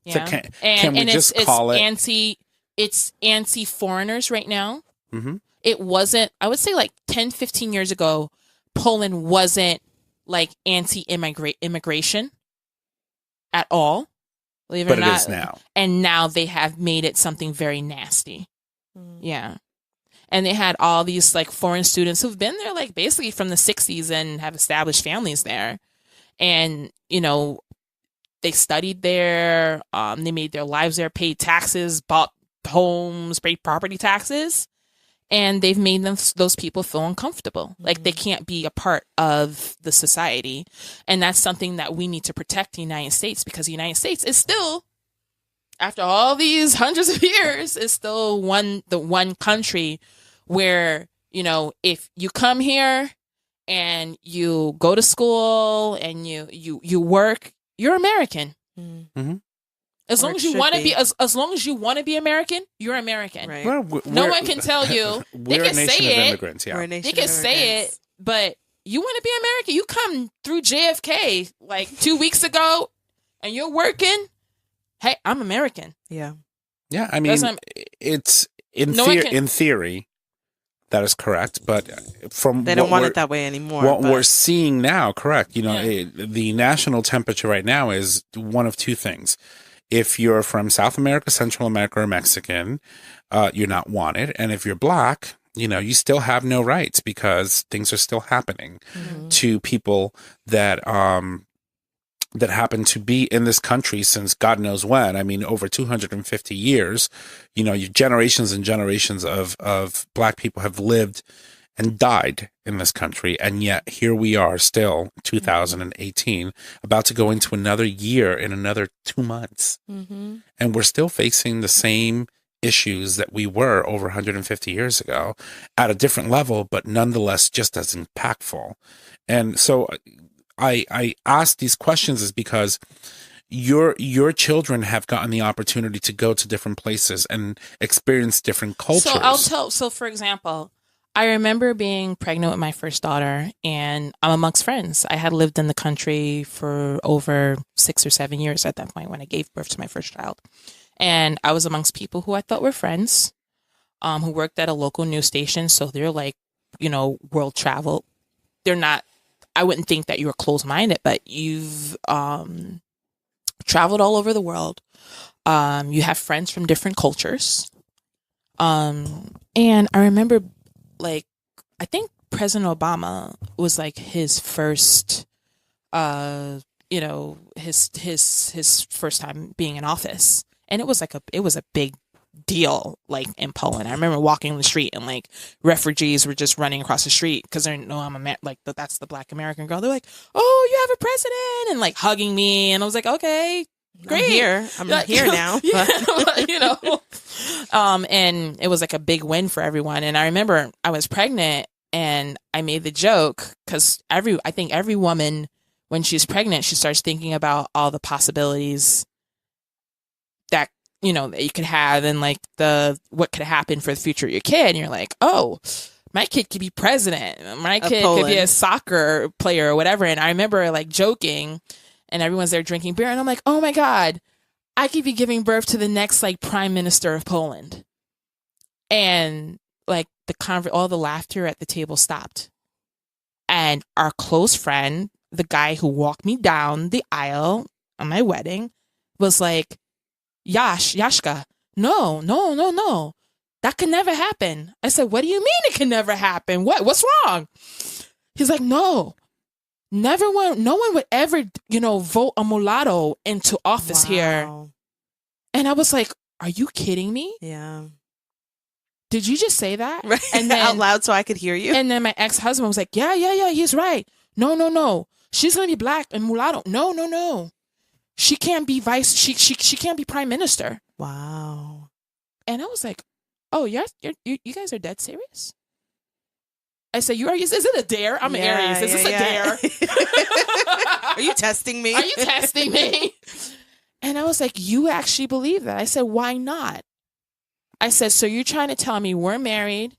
Yeah, so can we just call it? It's anti-foreigners right now. It wasn't, I would say like 10, 15 years ago, Poland wasn't like anti-immigration at all. Believe it or not. But it is now. And now they have made it something very nasty. Yeah. And they had all these like foreign students who've been there like basically from the 60s and have established families there. And, they studied there. They made their lives there, paid taxes, bought homes, paid property taxes, and they've made those people feel uncomfortable. Like, they can't be a part of the society. And that's something that we need to protect the United States, because the United States is still, after all these hundreds of years, is still the one country where, if you come here and you go to school and you work, you're American. As Or long it as you should want to be. be, as long as you want to be American, you're American. Right. Well, No one can tell you. They We're a can nation say of it. immigrants. Yeah. We're a nation They can of say it, immigrants. but you want to be American. You come through JFK like 2 weeks ago, and you're working. Hey, I'm American. Yeah. Yeah, I mean, it's in theory that is correct, but from They don't want it that way anymore. What but we're seeing now, correct? You know, Yeah. the national temperature right now is one of two things. If you're from South America, Central America, or Mexican, you're not wanted, and if you're Black, you know, you still have no rights because things are still happening to people that that happen to be in this country since God knows when. I mean, over 250 years, you know, generations and generations of Black people have lived and died in this country. And yet here we are still 2018, about to go into another year in another 2 months. Mm-hmm. And we're still facing the same issues that we were over 150 years ago at a different level, but nonetheless just as impactful. And so I ask these questions is because your children have gotten the opportunity to go to different places and experience different cultures. So for example, I remember being pregnant with my first daughter, and I'm amongst friends. I had lived in the country for over 6 or 7 years at that point when I gave birth to my first child. And I was amongst people who I thought were friends, who worked at a local news station. So they're like, you know, world travel. They're not, I wouldn't think that you were closed-minded, but you've traveled all over the world. You have friends from different cultures. And I remember, like, I think President Obama was like his first, you know, his first time being in office. And it was a big deal, like in Poland. I remember walking on the street and like refugees were just running across the street because they know I'm that's the Black American girl. They're like, "Oh, you have a president," and like hugging me, and I was like, "Okay, great, I'm here now." Yeah, you know. And it was like a big win for everyone. And I remember I was pregnant, and I made the joke because I think every woman when she's pregnant, she starts thinking about all the possibilities that, you know, that you could have and like what could happen for the future of your kid. And you're like, oh, my kid could be president. My kid could be a soccer player or whatever. And I remember like joking, and everyone's there drinking beer, and I'm like, oh my God, I could be giving birth to the next like prime minister of Poland. And like all the laughter at the table stopped. And our close friend, the guy who walked me down the aisle on my wedding, was like, Yashka, no. That could never happen. I said, what do you mean it can never happen? What's wrong? He's like, no one would ever, you know, vote a mulatto into office here. And I was like, are you kidding me? Yeah. Did you just say that? Right. And then, out loud so I could hear you. And then my ex-husband was like, yeah, he's right. No. She's going to be Black and mulatto. No. She can't be she can't be prime minister. Wow. And I was like, oh, you guys are dead serious? I said, is it a dare? I'm an Aries. Is this a dare? Are you testing me? Are you testing me? And I was like, you actually believe that? I said, why not? I said, so you're trying to tell me we're married,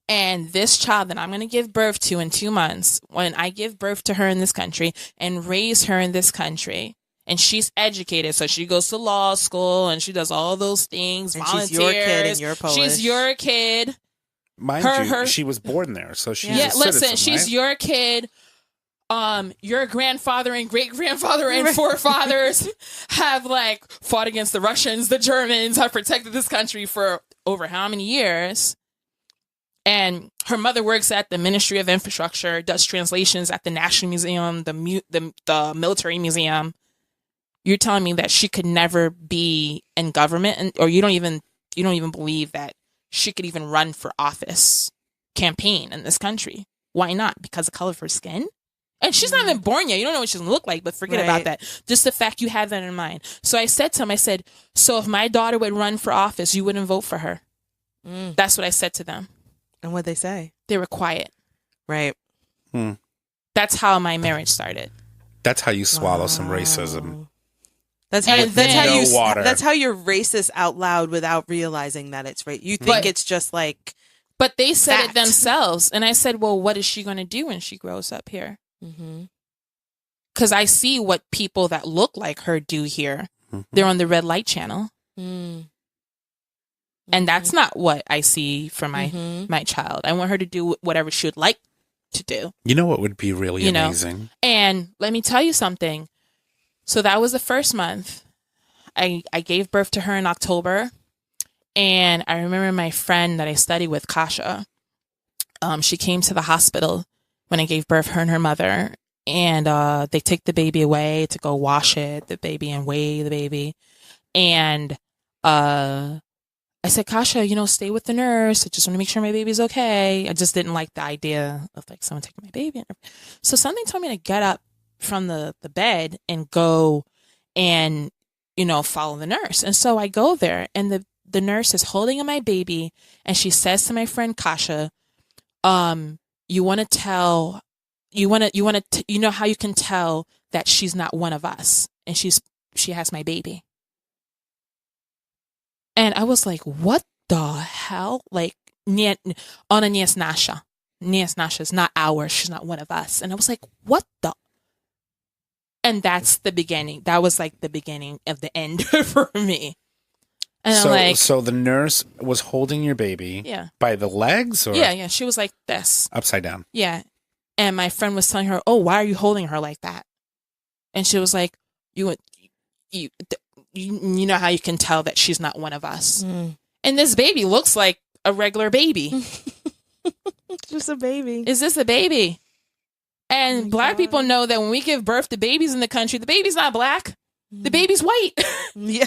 and this child that I'm going to give birth to in 2 months, when I give birth to her in this country and raise her in this country, and she's educated, so she goes to law school and she does all those things, and volunteers. She's your kid and you're Polish. She's your kid. Mind you, she was born there, so she's a citizen, she's right? your kid. Your grandfather and great grandfather and forefathers have like fought against the Russians, the Germans, have protected this country for over how many years? And her mother works at the Ministry of Infrastructure, does translations at the National Museum, the Military Museum. You're telling me that she could never be in government, or you don't even believe that she could even run for office, campaign in this country? Why not? Because of the color of her skin? And she's not even born yet. You don't know what she's going to look like, but forget about that. Just the fact you have that in mind. So I said to him, so if my daughter would run for office, you wouldn't vote for her. That's what I said to them. And what'd they say? They were quiet. Right. That's how my marriage started. That's how you swallow some racism. That's how And then- water. that's how you're racist out loud without realizing that it's right. You think it's just like, But they said fact. it themselves. And I said, well, what is she going to do when she grows up here? Because I see what people that look like her do here. They're on the red light channel. And that's not what I see for my child. I want her to do whatever she would like to do. You know what would be really amazing? And let me tell you something. So that was the first month. I gave birth to her in October. And I remember my friend that I studied with, Kasha, she came to the hospital when I gave birth, her and her mother. And they took the baby away to go wash the baby and weigh the baby. And I said, Kasha, stay with the nurse. I just want to make sure my baby's okay. I just didn't like the idea of like someone taking my baby. So something told me to get up from the bed and go and, follow the nurse. And so I go there and the nurse is holding my baby and she says to my friend Kasha, you know how you can tell that she's not one of us and she has my baby. And I was like, what the hell? Like, ona nie jest nasza. Nie jest nasza. It's not ours. She's not one of us. And I was like, what the? And that's the beginning. That was like the beginning of the end for me. And So the nurse was holding your baby by the legs? Or Yeah. She was like this. Upside down. Yeah. And my friend was telling her, oh, why are you holding her like that? And she was like, you know how you can tell that she's not one of us. And this baby looks like a regular baby. just a baby. Is this a baby? And black people know that when we give birth to babies in the country, the baby's not black. The baby's white. Yeah.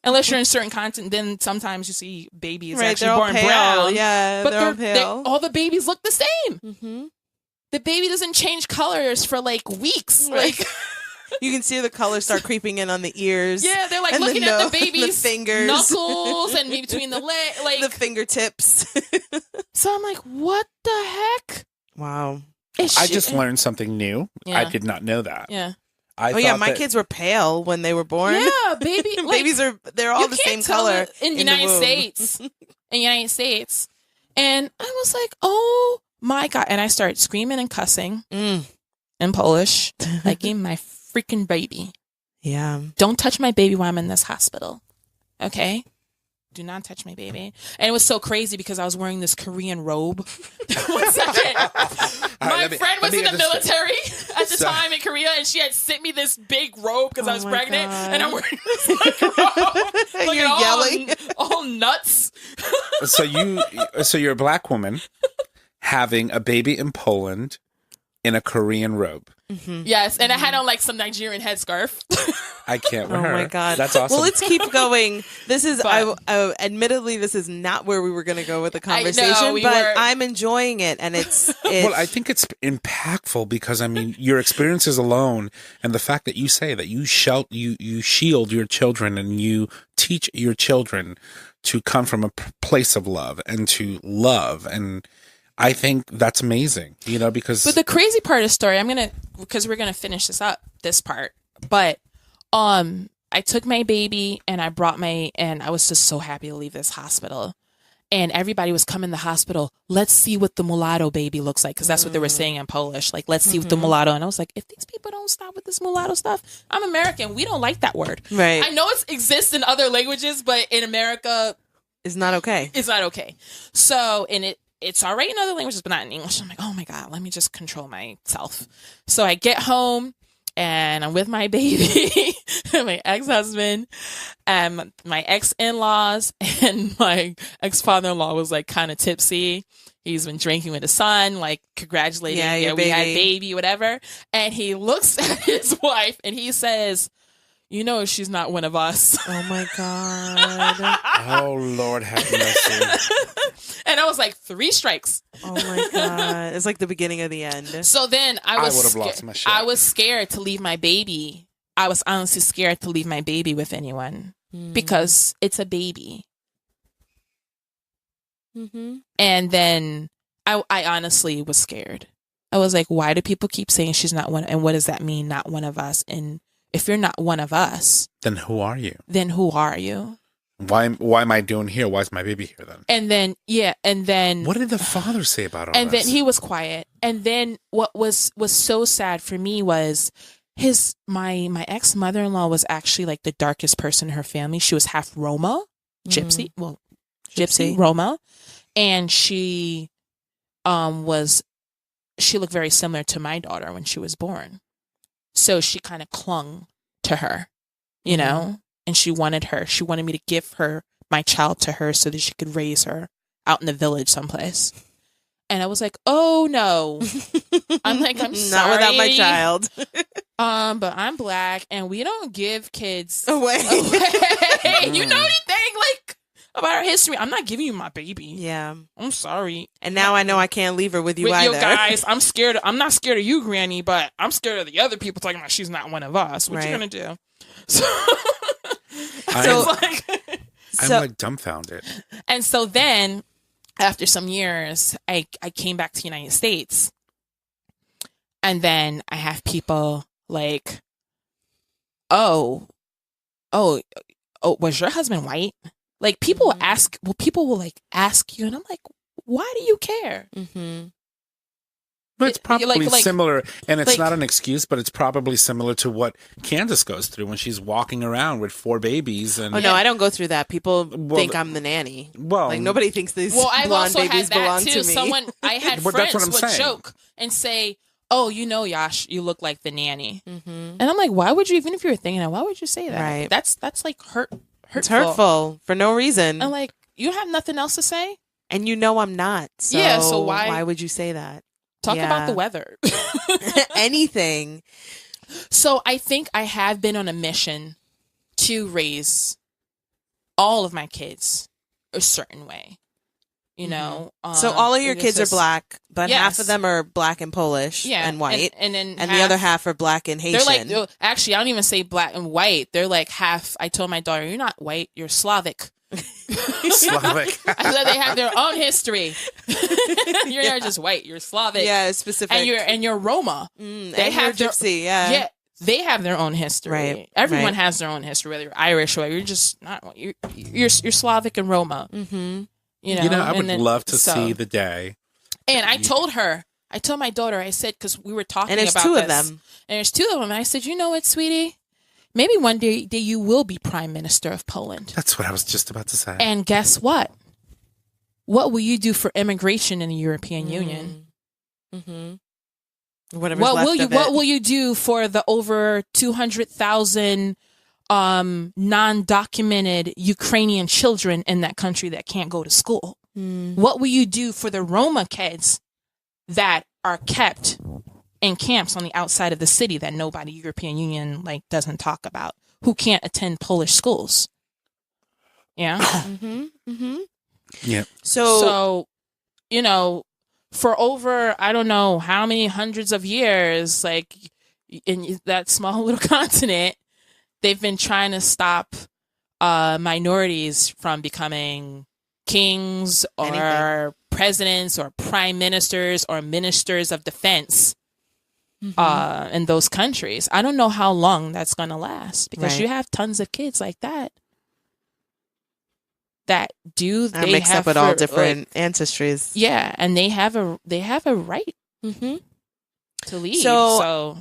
Unless you're in certain continent, then sometimes you see babies Right, actually they're all born pale. brown. Yeah, but they're all pale. all the babies look the same. The baby doesn't change colors for like weeks. Like you can see the color start creeping in on the ears. Yeah, they're like and looking at the baby's the fingers, knuckles, and between the like the fingertips. So I'm like, what the heck? Wow. I just learned something new. Yeah. I did not know that. Yeah. My kids were pale when they were born. Yeah, baby. Babies they're all the same color in the United States. In the United States. And I was like, oh my God. And I started screaming and cussing in Polish, like in my freaking baby. Yeah. Don't touch my baby while I'm in this hospital. Okay? Do not touch my baby. And it was so crazy because I was wearing this Korean robe. 1 second. My friend was in the military at the time in Korea, and she had sent me this big robe because I was pregnant, and I'm wearing this like robe. Like, you're yelling. All nuts. So you're a black woman having a baby in Poland in a Korean robe. Yes, and I had on like some Nigerian headscarf. I can't with her. Oh my God. That's awesome. Well, let's keep going. This is, admittedly, this is not where we were going to go with the conversation, but I'm enjoying it. And it's well, I think it's impactful because, I mean, your experiences alone and the fact that you say that you shield your children and you teach your children to come from a place of love and to love. And I think that's amazing, because. But the crazy part of the story, because we're going to finish this part, but I took my baby and I was just so happy to leave this hospital. And everybody was coming to the hospital. Let's see what the mulatto baby looks like. Because that's what they were saying in Polish. Like, let's see what the mulatto. And I was like, if these people don't stop with this mulatto stuff, I'm American. We don't like that word. Right. I know it exists in other languages, but in America, it's not okay. It's not okay. So, and it's all right in other languages, but not in English. I'm like, oh my God, let me just control myself. So I get home. And I'm with my baby, my ex-husband, and my ex-in-laws, and my ex-father-in-law was like kind of tipsy. He's been drinking with his son, like congratulating, we had a baby, whatever. And he looks at his wife and he says, she's not one of us. Oh my God. Oh Lord have mercy. And I was like, 3 strikes. Oh my God. It's like the beginning of the end. So then I would have lost my shit. I was scared to leave my baby. I was honestly scared to leave my baby with anyone because it's a baby. And then I honestly was scared. I was like, why do people keep saying she's not one? And what does that mean? Not one of us. And if you're not one of us, then who are you? Then who are you? Why am I doing here? Why is my baby here then? And then what did the father say about all and this? then he was quiet. And then what was so sad for me was my ex mother-in-law was actually like the darkest person in her family. She was half Roma, gypsy, Roma, and she looked very similar to my daughter when she was born. So she kind of clung to her, you know, and she wanted me to give her my child to her so that she could raise her out in the village someplace. And I was like, oh no. I'm like, I'm sorry. Not without my child. But I'm Black and we don't give kids away. You know anything like about our history? I'm not giving you my baby. Yeah. I'm sorry. And now I know I can't leave her with you either. You guys, I'm scared. I'm not scared of you, Granny, but I'm scared of the other people talking about she's not one of us. What you gonna do? So I'm like dumbfounded. And so then after some years, I came back to the United States. And then I have people like, oh, was your husband white? Like people will ask, people will like ask you, and I'm like, why do you care? But it's probably similar, and it's not an excuse, but it's probably similar to what Candace goes through when she's walking around with 4 babies. And no, I don't go through that. People think I'm the nanny. Well, like nobody thinks these I've blonde also babies had that belong too. to me. I had friends would joke and say, "Oh, you know, Yash, you look like the nanny," and I'm like, "Why would you? Even if you were thinking that, why would you say that? Right. That's like hurtful. It's hurtful for no reason. I'm like, you have nothing else to say, and you know I'm not. So yeah. So why would you say that? Talk about the weather. Anything. So I think I have been on a mission to raise all of my kids a certain way. You know? So all of your kids are Black, but half of them are Black and Polish and white. And the other half are Black and Haitian. They're like, actually, I don't even say Black and white. They're like half. I told my daughter, you're not white, you're Slavic. Slavic. I said they have their own history. You're not just white, you're Slavic. Yeah, specific. And you're Roma. They have gypsy, yeah. They have their own history. Right. Everyone has their own history, whether you're Irish or you're just not. You're Slavic and Roma. You know, I would love to see the day. And I told my daughter, I said, because we were talking about this. And there's 2 of them. And there's 2 of them. And I said, you know what, sweetie? Maybe one day you will be Prime Minister of Poland. That's what I was just about to say. And guess what? What will you do for immigration in the European Union? What will you do for the over 200,000 non-documented Ukrainian children in that country that can't go to school? What will you do for the Roma kids that are kept in camps on the outside of the city that nobody European Union doesn't talk about, who can't attend Polish schools? Yeah. Yeah. So, you know, for over, I don't know how many hundreds of years, like in that small little continent, they've been trying to stop minorities from becoming kings or presidents or prime ministers or ministers of defense in those countries. I don't know how long that's going to last, because you have tons of kids like that do they mix up with all different ancestries. Yeah, and they have a right to leave. So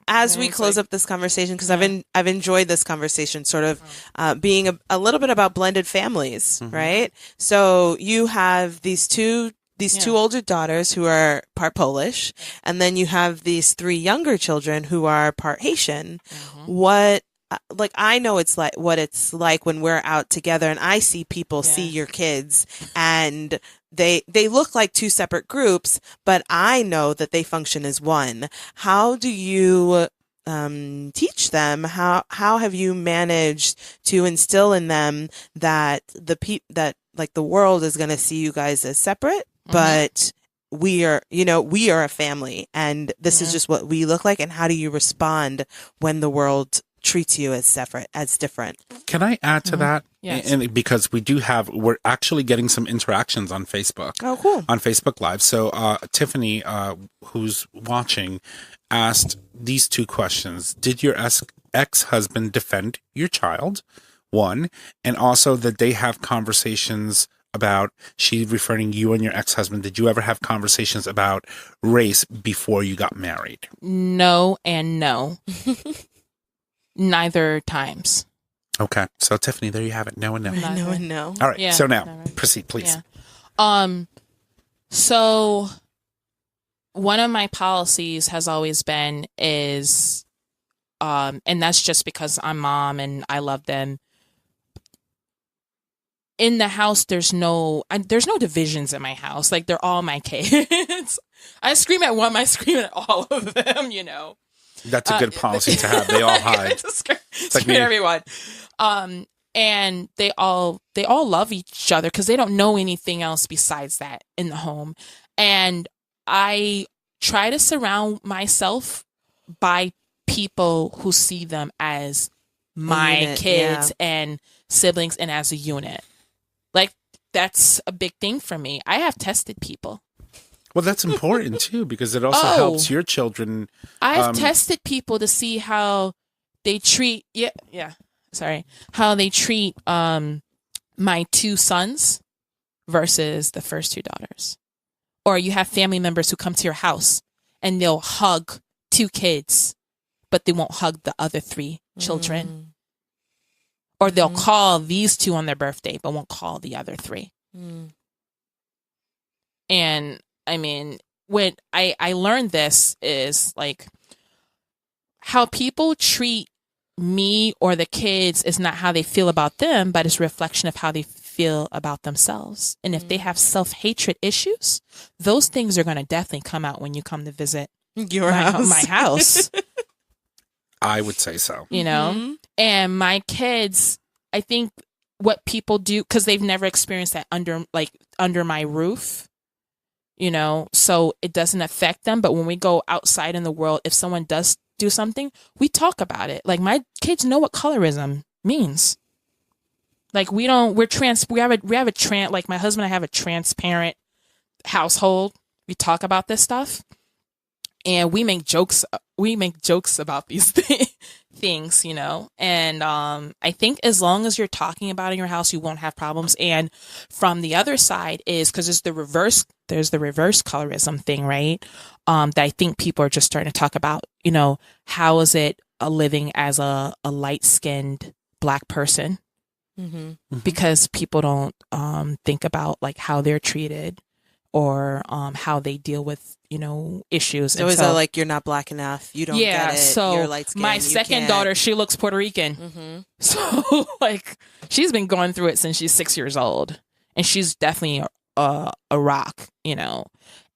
as we close up this conversation, because I've enjoyed this conversation, sort of being a little bit about blended families, right? So you have these two older daughters who are part Polish, and then you have these 3 younger children who are part Haitian. What, like, I know it's like what it's like when we're out together and I see people see your kids, and they look like 2 separate groups, but I know that they function as one. How do you teach them? How have you managed to instill in them that that the world is going to see you guys as separate, but we are a family, and this is just what we look like? And how do you respond when the world treats you as different. Can I add to that? Yes. And because we're actually getting some interactions on Facebook. Oh, cool. On Facebook Live. So Tiffany, who's watching, asked these two questions. Did your ex-husband defend your child? One. And also, that they have conversations about, she referring you and your ex-husband, did you ever have conversations about race before you got married? No and no. Neither times. Okay. So Tiffany, there you have it. No and no. No and no. All right. Yeah, So now, right. proceed, please. Yeah. So one of my policies has always been is, and that's just because I'm mom and I love them. In the house, there's no divisions in my house. Like, they're all my kids. I scream at one, I scream at all of them, you know. That's a good policy to have. They all hide. Scream like at everyone. And they all love each other because they don't know anything else besides that in the home. And I try to surround myself by people who see them as my unit, kids and siblings and as a unit. Like, that's a big thing for me. I have tested people. Well, that's important too, because it also helps your children. I've tested people to see how they treat how they treat my two sons versus the first two daughters. Or you have family members who come to your house and they'll hug two kids, but they won't hug the other three children. Or they'll call these two on their birthday, but won't call the other three. And I mean, when I learned this is like how people treat me or the kids is not how they feel about them, but it's a reflection of how they feel about themselves. And if they have self-hatred issues, those things are going to definitely come out when you come to visit my house. I would say so. You know? And my kids, I think what people do, because they've never experienced that under my roof, you know, so it doesn't affect them. But when we go outside in the world, if someone does do something, we talk about it. Like, my kids know what colorism means. Like, like my husband and I have a transparent household. We talk about this stuff and we make jokes about these things, you know. And I think as long as you're talking about it in your house, you won't have problems. And from the other side is, because there's the reverse colorism thing, right? That I think people are just starting to talk about, you know, how is it living as a light-skinned Black person? Because people don't think about like how they're treated or how they deal with, you know, issues. So is it like, you're not Black enough, you don't get it, so you're light-skinned, my second daughter, she looks Puerto Rican. So like, she's been going through it since she's 6 years old, and she's definitely a rock, you know.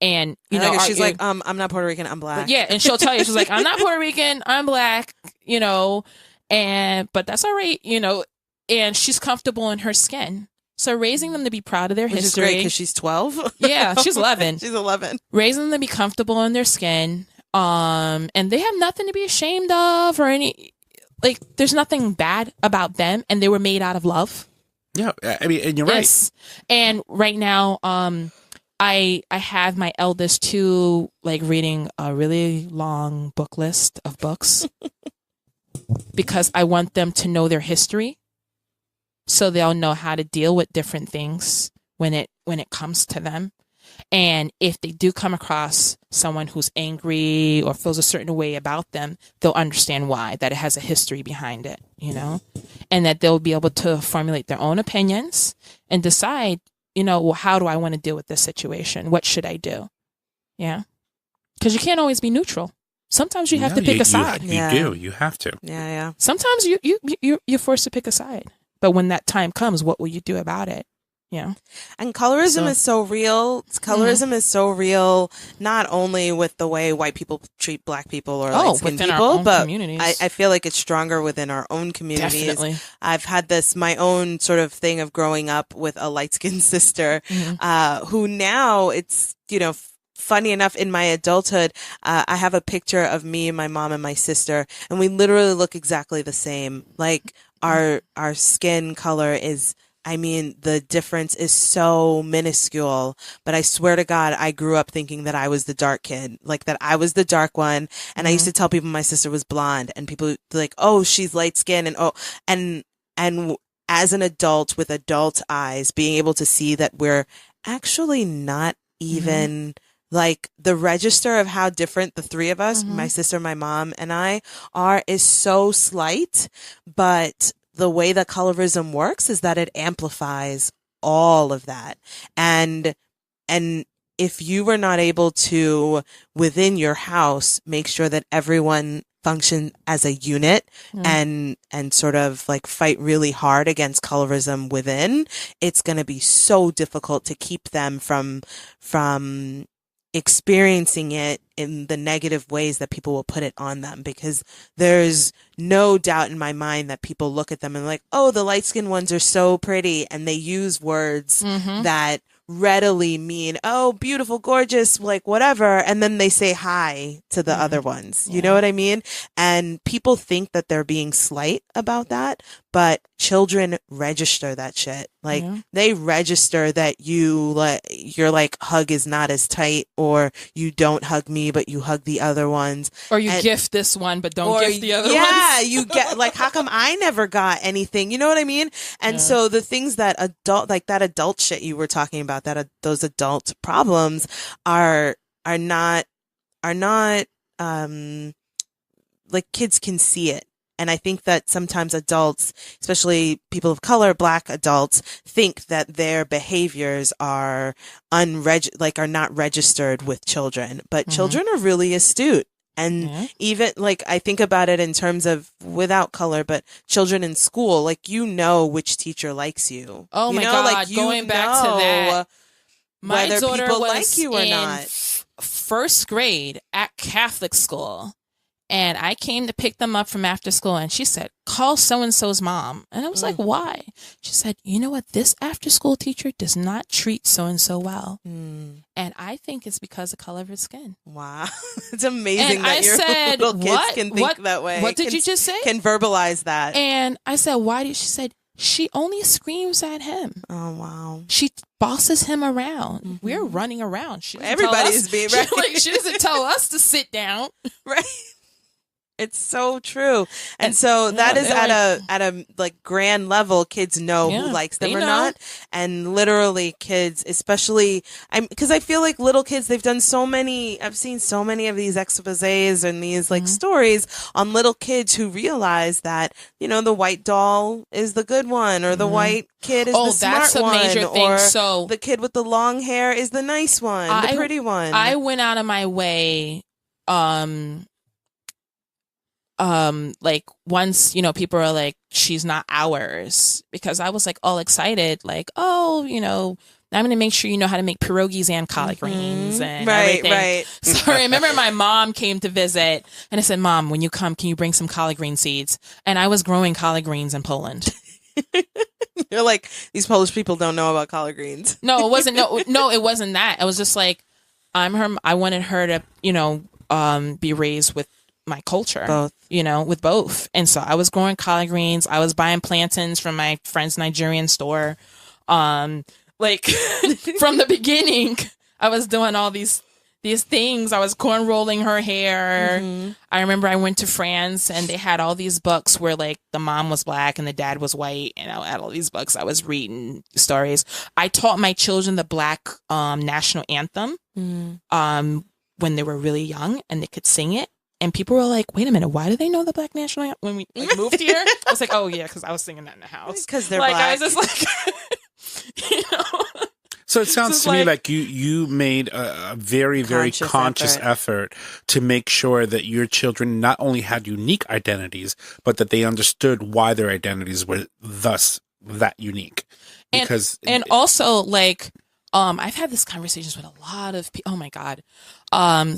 And you know, she's like, I'm not Puerto Rican, I'm Black. Yeah, and she'll tell you, she's like, I'm not Puerto Rican, I'm Black, you know, but that's all right, you know. And she's comfortable in her skin. So raising them to be proud of their history. Which is great, because she's 12. Yeah, she's 11. She's 11. Raising them to be comfortable in their skin. And they have nothing to be ashamed of or like, there's nothing bad about them, and they were made out of love. Yeah, I mean, and you're right. And right now, I have my eldest two like reading a really long book list of books because I want them to know their history, so they'll know how to deal with different things when it comes to them. And if they do come across someone who's angry or feels a certain way about them, they'll understand why, that it has a history behind it, you know, and that they'll be able to formulate their own opinions and decide, you know, well, how do I want to deal with this situation? What should I do? Yeah. Because you can't always be neutral. Sometimes you have to pick a side. You do. You have to. Yeah. Sometimes you're forced to pick a side. But when that time comes, what will you do about it? Yeah. And colorism is so real. Colorism is so real, not only with the way white people treat Black people or light-skinned people, but I feel like it's stronger within our own communities. Definitely. I've had my own sort of thing of growing up with a light-skinned sister, who now it's, you know, funny enough, in my adulthood, I have a picture of me and my mom and my sister, and we literally look exactly the same. Like our skin color is, I mean, the difference is so minuscule, but I swear to God, I grew up thinking that I was the dark kid, like that I was the dark one. And I used to tell people my sister was blonde, and people would be like, oh, she's light skinned. And as an adult with adult eyes, being able to see that we're actually not even like the register of how different the three of us, my sister, my mom, and I are, is so slight, but the way that colorism works is that it amplifies all of that. And if you were not able to, within your house, make sure that everyone function as a unit and sort of like fight really hard against colorism within, it's going to be so difficult to keep them from experiencing it in the negative ways that people will put it on them, because there's no doubt in my mind that people look at them and like, oh, the light skinned ones are so pretty, and they use words that readily mean, oh, beautiful, gorgeous, like whatever, and then they say hi to the other ones. You know what I mean? And people think that they're being slight about that, but children register that shit. Like they register that your like hug is not as tight, or you don't hug me but you hug the other ones, or you gift this one but don't gift the other ones. Yeah, you get like, how come I never got anything? You know what I mean? And so the things that adult shit you were talking about, those adult problems are not like kids can see it. And I think that sometimes adults, especially people of color, Black adults, think that their behaviors are not registered with children. But children are really astute. And even like, I think about it in terms of without color, but children in school, like, you know which teacher likes you. Oh my God. Like, going back to that, my whether daughter people was like you or in not. First grade at Catholic school. And I came to pick them up from after school, and she said, call so-and-so's mom. And I was like, why? She said, you know what? This after-school teacher does not treat so-and-so well. And I think it's because of color of her skin. Wow. It's amazing and that I your said, little kids what? can think that way. What did you just say? Can verbalize that. And I said, why did she said, she only screams at him. Oh, wow. She bosses him around. We're running around. Everybody's being right. She doesn't tell us to sit down. Right. It's so true. And so that is at a like grand level, kids know who likes them or not. And literally kids, especially, because I feel like little kids, they've done I've seen so many of these exposés and these like stories on little kids who realize that, you know, the white doll is the good one, or the white kid is the smart that's a one, major thing. or So the kid with the long hair is the nice one, the pretty one. I went out of my way, like once, you know, people are like, she's not ours, because I was like all excited, like, oh, you know, I'm going to make sure you know how to make pierogies and collard greens and everything. Right. So I remember my mom came to visit, and I said, Mom, when you come, can you bring some collard green seeds? And I was growing collard greens in Poland. You're like, these Polish people don't know about collard greens. No, it wasn't. No, it wasn't that. I was just like, I wanted her to, you know, be raised with my culture, both, you know, with both. And so I was growing collard greens. I was buying plantains from my friend's Nigerian store. Like from the beginning, I was doing all these things. I was corn rolling her hair. I remember I went to France, and they had all these books where like the mom was Black and the dad was white. And I had all these books. I was reading stories. I taught my children the Black national anthem when they were really young, and they could sing it. And people were like, wait a minute, why do they know the Black national anthem? When we moved here, I was like, oh yeah, because I was singing that in the house. Because they're like, Black. I was just like, you know. So it sounds to me like you made a very, very conscious effort to make sure that your children not only had unique identities, but that they understood why their identities were thus that unique. Because and also like, I've had these conversations with a lot of people. Oh my God.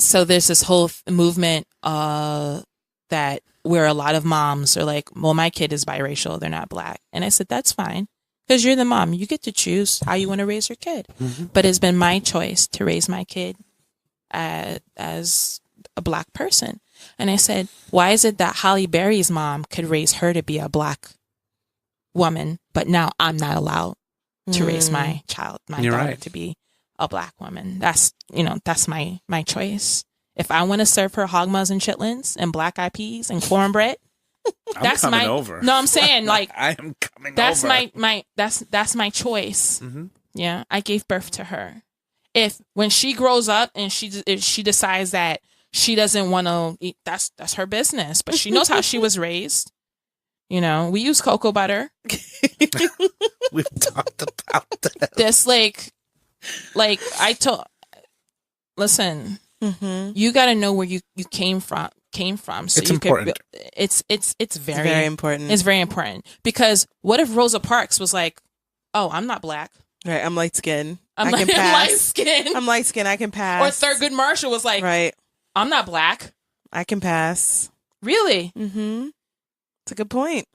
So there's this whole movement that where a lot of moms are like, well, my kid is biracial, they're not Black. And I said, that's fine. Because you're the mom. You get to choose how you want to raise your kid. But it's been my choice to raise my kid as a black person. And I said, why is it that Halle Berry's mom could raise her to be a black woman, but now I'm not allowed to raise my child, my daughter, to be a black woman? That's my choice. If I want to serve her hog muzzs and chitlins and black eyed peas and cornbread, that's my over. No, I'm saying like I am coming that's over. That's my choice. Mm-hmm. Yeah, I gave birth to her. If when she grows up and if she decides that she doesn't want to eat, that's her business. But she knows how she was raised. We use cocoa butter. We've talked about that. This like I told. Listen, you got to know where you came from. So it's important. It's very important. It's very important because what if Rosa Parks was like, "Oh, I'm not black. Right, I'm light skinned. I'm light skinned. I'm light skinned. I can pass." Or Thurgood Marshall was like, "Right, I'm not black. I can pass." Really? Mm-hmm. It's a good point.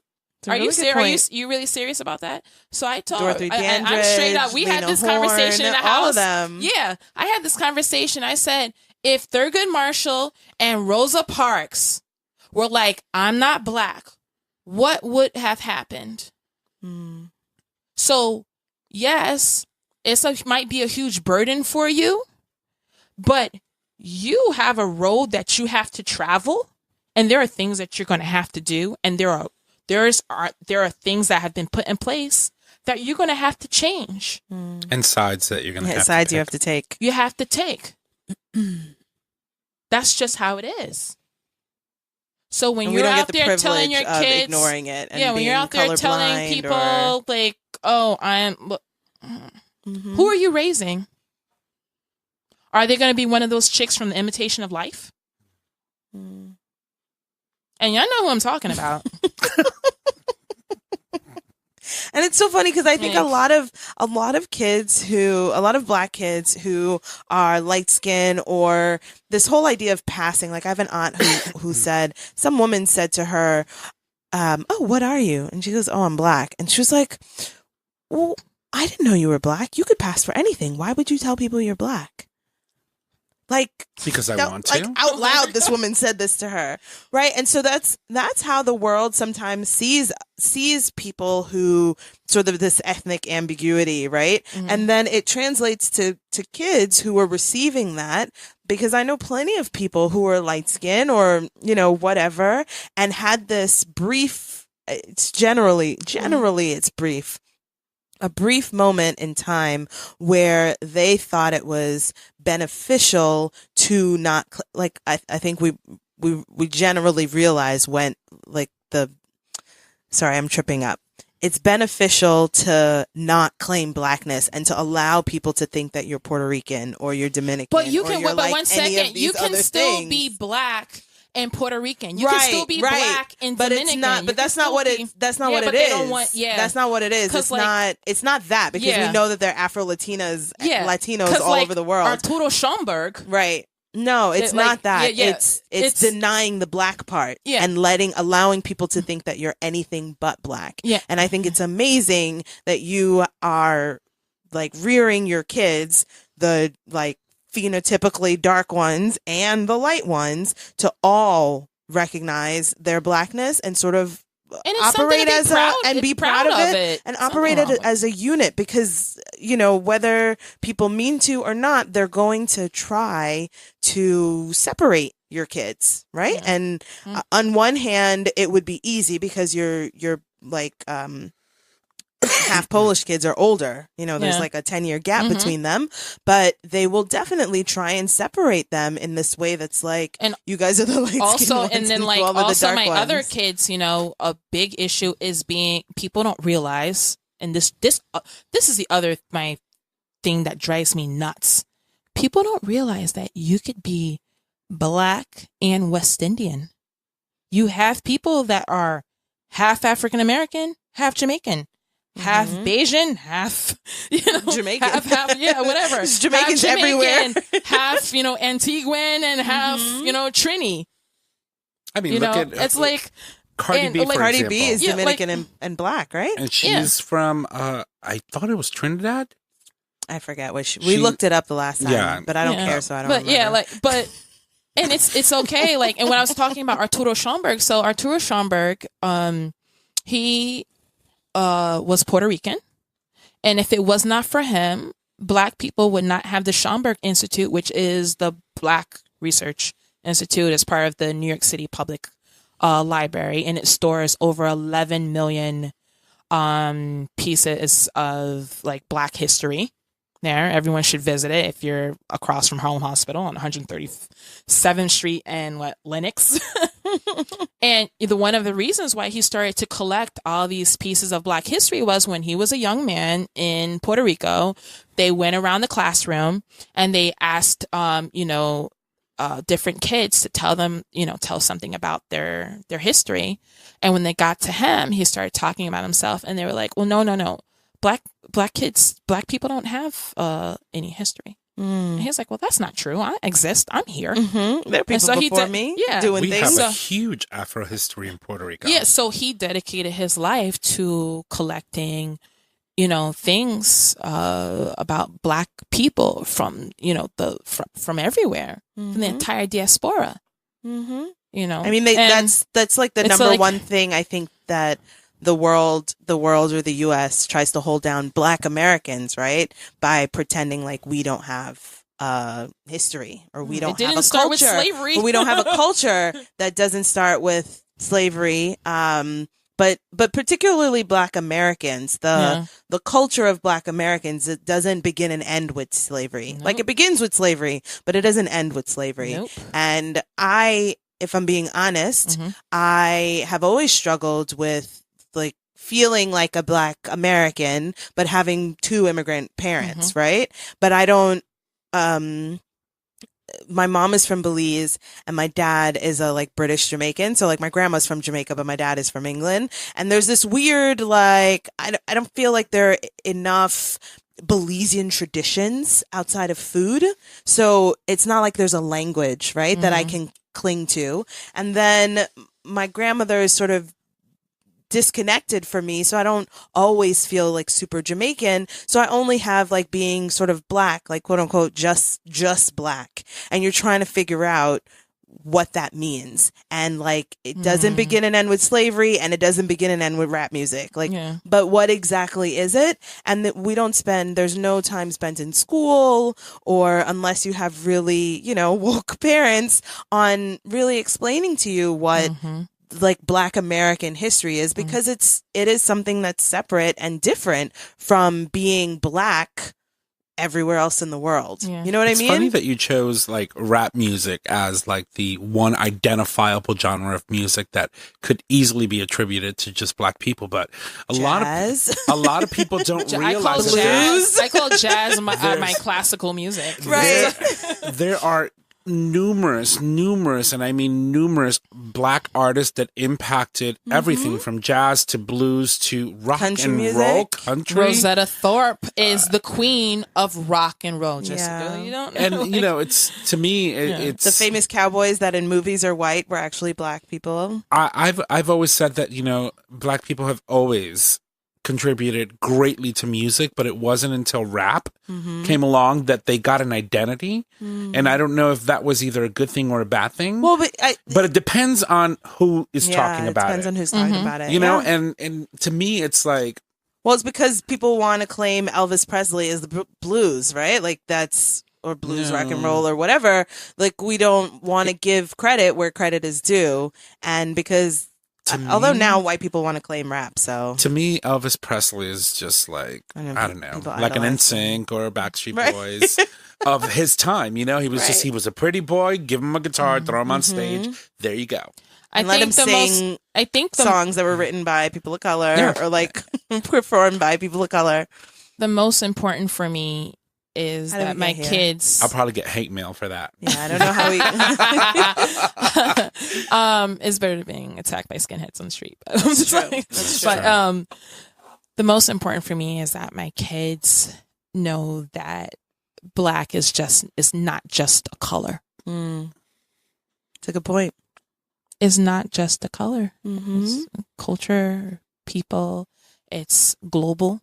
Are you serious? Are you really serious about that? So I told Dorothy Dandridge, I'm straight up. We had this conversation in the house. All of them. Yeah, I had this conversation. I said, if Thurgood Marshall and Rosa Parks were like, I'm not black, what would have happened? So, yes, might be a huge burden for you, but you have a road that you have to travel, and there are things that you're going to have to do, and there are things that have been put in place that you're going to have to change, and sides that you're going to have sides to you have to take. You have to take. That's just how it is. So when you're out there telling your kids, ignoring it, and when you're out there telling people like, "Oh, who are you raising? Are they going to be one of those chicks from The Imitation of Life?" And y'all know who I'm talking about. And it's so funny because I think a lot of black kids who are light skinned, or this whole idea of passing. Like I have an aunt who said, some woman said to her, "Oh, what are you?" And she goes, "Oh, I'm black." And she was like, "Well, I didn't know you were black. You could pass for anything. Why would you tell people you're black?" Like, because I want to. Like out loud, this woman said this to her, right? And so that's how the world sometimes sees people who sort of this ethnic ambiguity, right? And then it translates to kids who are receiving that, because I know plenty of people who are light skinned or whatever, and had this brief. It's generally it's brief. A brief moment in time where they thought it was beneficial to not I think we generally realize when sorry, I'm tripping up. It's beneficial to not claim blackness and to allow people to think that you're Puerto Rican or you're Dominican. But you can, but one second, you can still be black and Puerto Rican. You can still be black and Dominican. It's not. But that's not what it. That's not what it is. That's not what it is. It's not. It's not that, because we know that they're Afro Latinas, Latinos all over the world. Arturo Schomburg, right? No, it's not that. It's denying the black part and allowing people to think that you're anything but black. Yeah. And I think it's amazing that you are rearing your kids, the phenotypically dark ones and the light ones, to all recognize their blackness and sort of operate be proud of it and operate it as a unit, because whether people mean to or not, they're going to try to separate your kids, right? And on one hand, it would be easy because you're half Polish kids are older. There's a 10-year gap between them, but they will definitely try and separate them in this way that's and you guys are the light also, and then also my ones. Other kids, a big issue is people don't realize, and this is the other my thing that drives me nuts. People don't realize that you could be black and West Indian. You have people that are half African American, half Jamaican. Half Bayesian, half Jamaican, half whatever. There's Jamaicans everywhere. Half Antiguan, and half Trini. I mean, look at it's Cardi B. For Cardi example. B is Dominican and black, right? And she's from I thought it was Trinidad. I forget what we looked it up the last time, but I don't care, so I don't remember. And it's okay. Like, and when I was talking about Arturo Schomburg, so Arturo Schomburg, he was Puerto Rican, and if it was not for him, Black people would not have the Schomburg Institute, which is the Black Research Institute, as part of the New York City Public Library, and it stores over 11 million pieces of like Black history. There, everyone should visit it if you're across from Harlem Hospital on 137th Street and Lenox. And one of the reasons why he started to collect all these pieces of Black history was when he was a young man in Puerto Rico. They went around the classroom and they asked, different kids to tell something about their history. And when they got to him, he started talking about himself, and they were like, "Well, no. Black people don't have any history." And he's like, "Well, that's not true. I exist. I'm here. There are people before me doing things." We have a huge Afro history in Puerto Rico. Yeah, so he dedicated his life to collecting, things about Black people from from everywhere, from the entire diaspora. I mean, that's like the number one thing I think that the world or the U.S. tries to hold down Black Americans, right? By pretending like we don't have history, or we don't have a start culture. with slavery. But we don't have a culture that doesn't start with slavery. But particularly Black Americans, the culture of Black Americans, it doesn't begin and end with slavery. Nope. Like, it begins with slavery, but it doesn't end with slavery. Nope. And if I'm being honest, I have always struggled with like feeling like a Black American, but having two immigrant parents, right? But I don't, my mom is from Belize and my dad is a like British Jamaican. So like my grandma's from Jamaica, but my dad is from England. And there's this weird, like, I don't feel like there are enough Belizean traditions outside of food. So it's not like there's a language, right, that I can cling to. And then my grandmother is sort of disconnected for me, so I don't always feel like super Jamaican. So I only have like being sort of Black, like quote unquote just Black, and you're trying to figure out what that means. And like, it doesn't begin and end with slavery, and it doesn't begin and end with rap music, like, but what exactly is it? And that we don't there's no time spent in school, or unless you have really, woke parents, on really explaining to you what like Black American history is, because it is something that's separate and different from being Black everywhere else in the world. You know what I mean? It's funny that you chose like rap music as like the one identifiable genre of music that could easily be attributed to just Black people, but a lot of people don't realize I call jazz my classical music. Right. There are numerous, and I mean numerous, Black artists that impacted everything from jazz to blues to rock country and music. roll. Country. Rosetta Thorpe is the queen of rock and roll. You don't know. And it's, to me, it's the famous cowboys that in movies are white were actually Black people. I've always said that Black people have always contributed greatly to music, but it wasn't until rap came along that they got an identity. And I don't know if that was either a good thing or a bad thing. Well, but it depends on who is talking about it. Depends on who's talking about it. And to me, it's like, well, it's because people want to claim Elvis Presley as the blues, right? Like or blues, rock and roll, or whatever. Like, we don't want to give credit where credit is due, and because. Although now white people want to claim rap, so to me, Elvis Presley is just like, I don't know, like an NSYNC or a Backstreet Boys of his time. He was he was a pretty boy. Give him a guitar, throw him on stage. There you go. And let him sing songs that were written by people of color, or like performed by people of color. The most important for me is that my kids. I'll probably get hate mail for that. Yeah, I don't know how we. It's better than being attacked by skinheads on the street. But I'm just But the most important for me is that my kids know that Black is not just a color. It's a good point. It's not just a color. It's culture, people. It's global.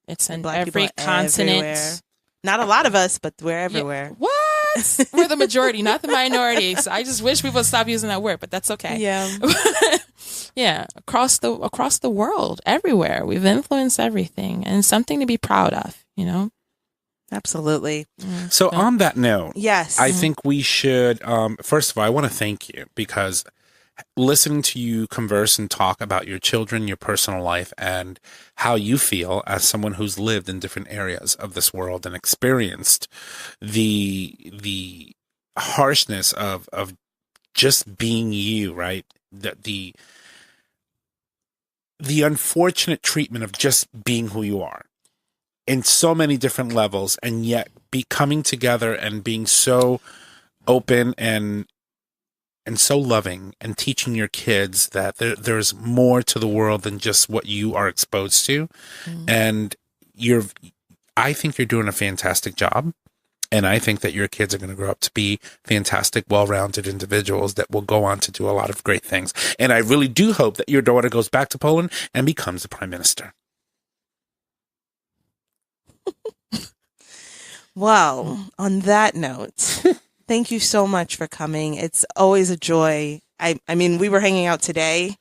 It's in Black people every are continent. everywhere. Not a lot of us, but we're everywhere. What? We're the majority, not the minority. So I just wish people would stop using that word, but that's okay. Yeah. Yeah, across the world, everywhere. We've influenced everything, and it's something to be proud of, you know? Absolutely. So on that note, Yes. I think we should, first of all, I want to thank you because listening to you converse and talk about your children, your personal life, and how you feel as someone who's lived in different areas of this world and experienced the harshness of just being you, right? The unfortunate treatment of just being who you are in so many different levels, and yet be coming together and being so open and so loving and teaching your kids that there's more to the world than just what you are exposed to. And I think you're doing a fantastic job. And I think that your kids are going to grow up to be fantastic, well-rounded individuals that will go on to do a lot of great things. And I really do hope that your daughter goes back to Poland and becomes the prime minister. Well, on that note, thank you so much for coming. It's always a joy. I mean, we were hanging out today,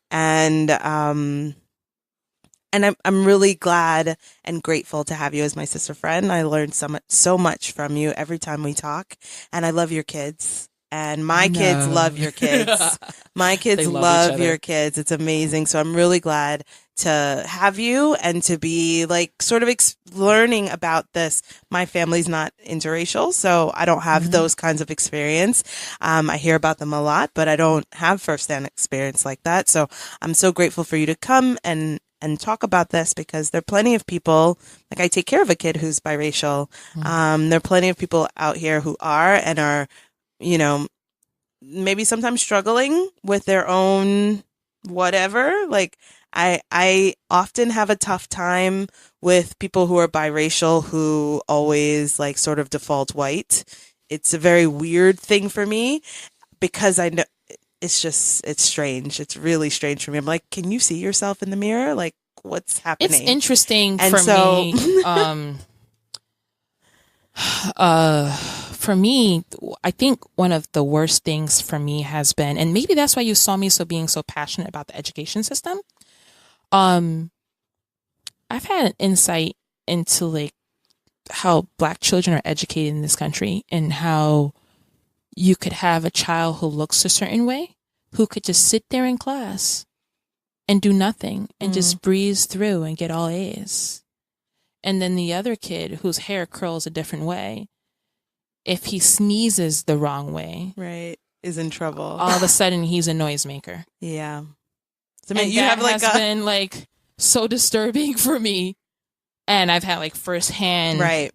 and I'm really glad and grateful to have you as my sister friend. I learned so much from you every time we talk, and I love your kids. And my kids love your kids. My kids love your kids. It's amazing. So I'm really glad to have you and to be like sort of learning about this. My family's not interracial, so I don't have those kinds of experience. I hear about them a lot, but I don't have firsthand experience like that. So I'm so grateful for you to come and talk about this, because there are plenty of people, like I take care of a kid who's biracial. There are plenty of people out here who are and are, you know, maybe sometimes struggling with their own whatever. Like I often have a tough time with people who are biracial who always like sort of default white. It's a very weird thing for me, because I know it's strange. It's really strange for me. I'm like, can you see yourself in the mirror? Like, what's happening? It's interesting and for so, me. For me, I think one of the worst things for me has been, and maybe that's why you saw me being so passionate about the education system. I've had an insight into like how Black children are educated in this country, and how you could have a child who looks a certain way, who could just sit there in class and do nothing and just breeze through and get all A's. And then the other kid whose hair curls a different way, if he sneezes the wrong way, right, is in trouble. All of a sudden, he's a noisemaker. Yeah. So, and you have like been like so disturbing for me, and I've had like firsthand. Right.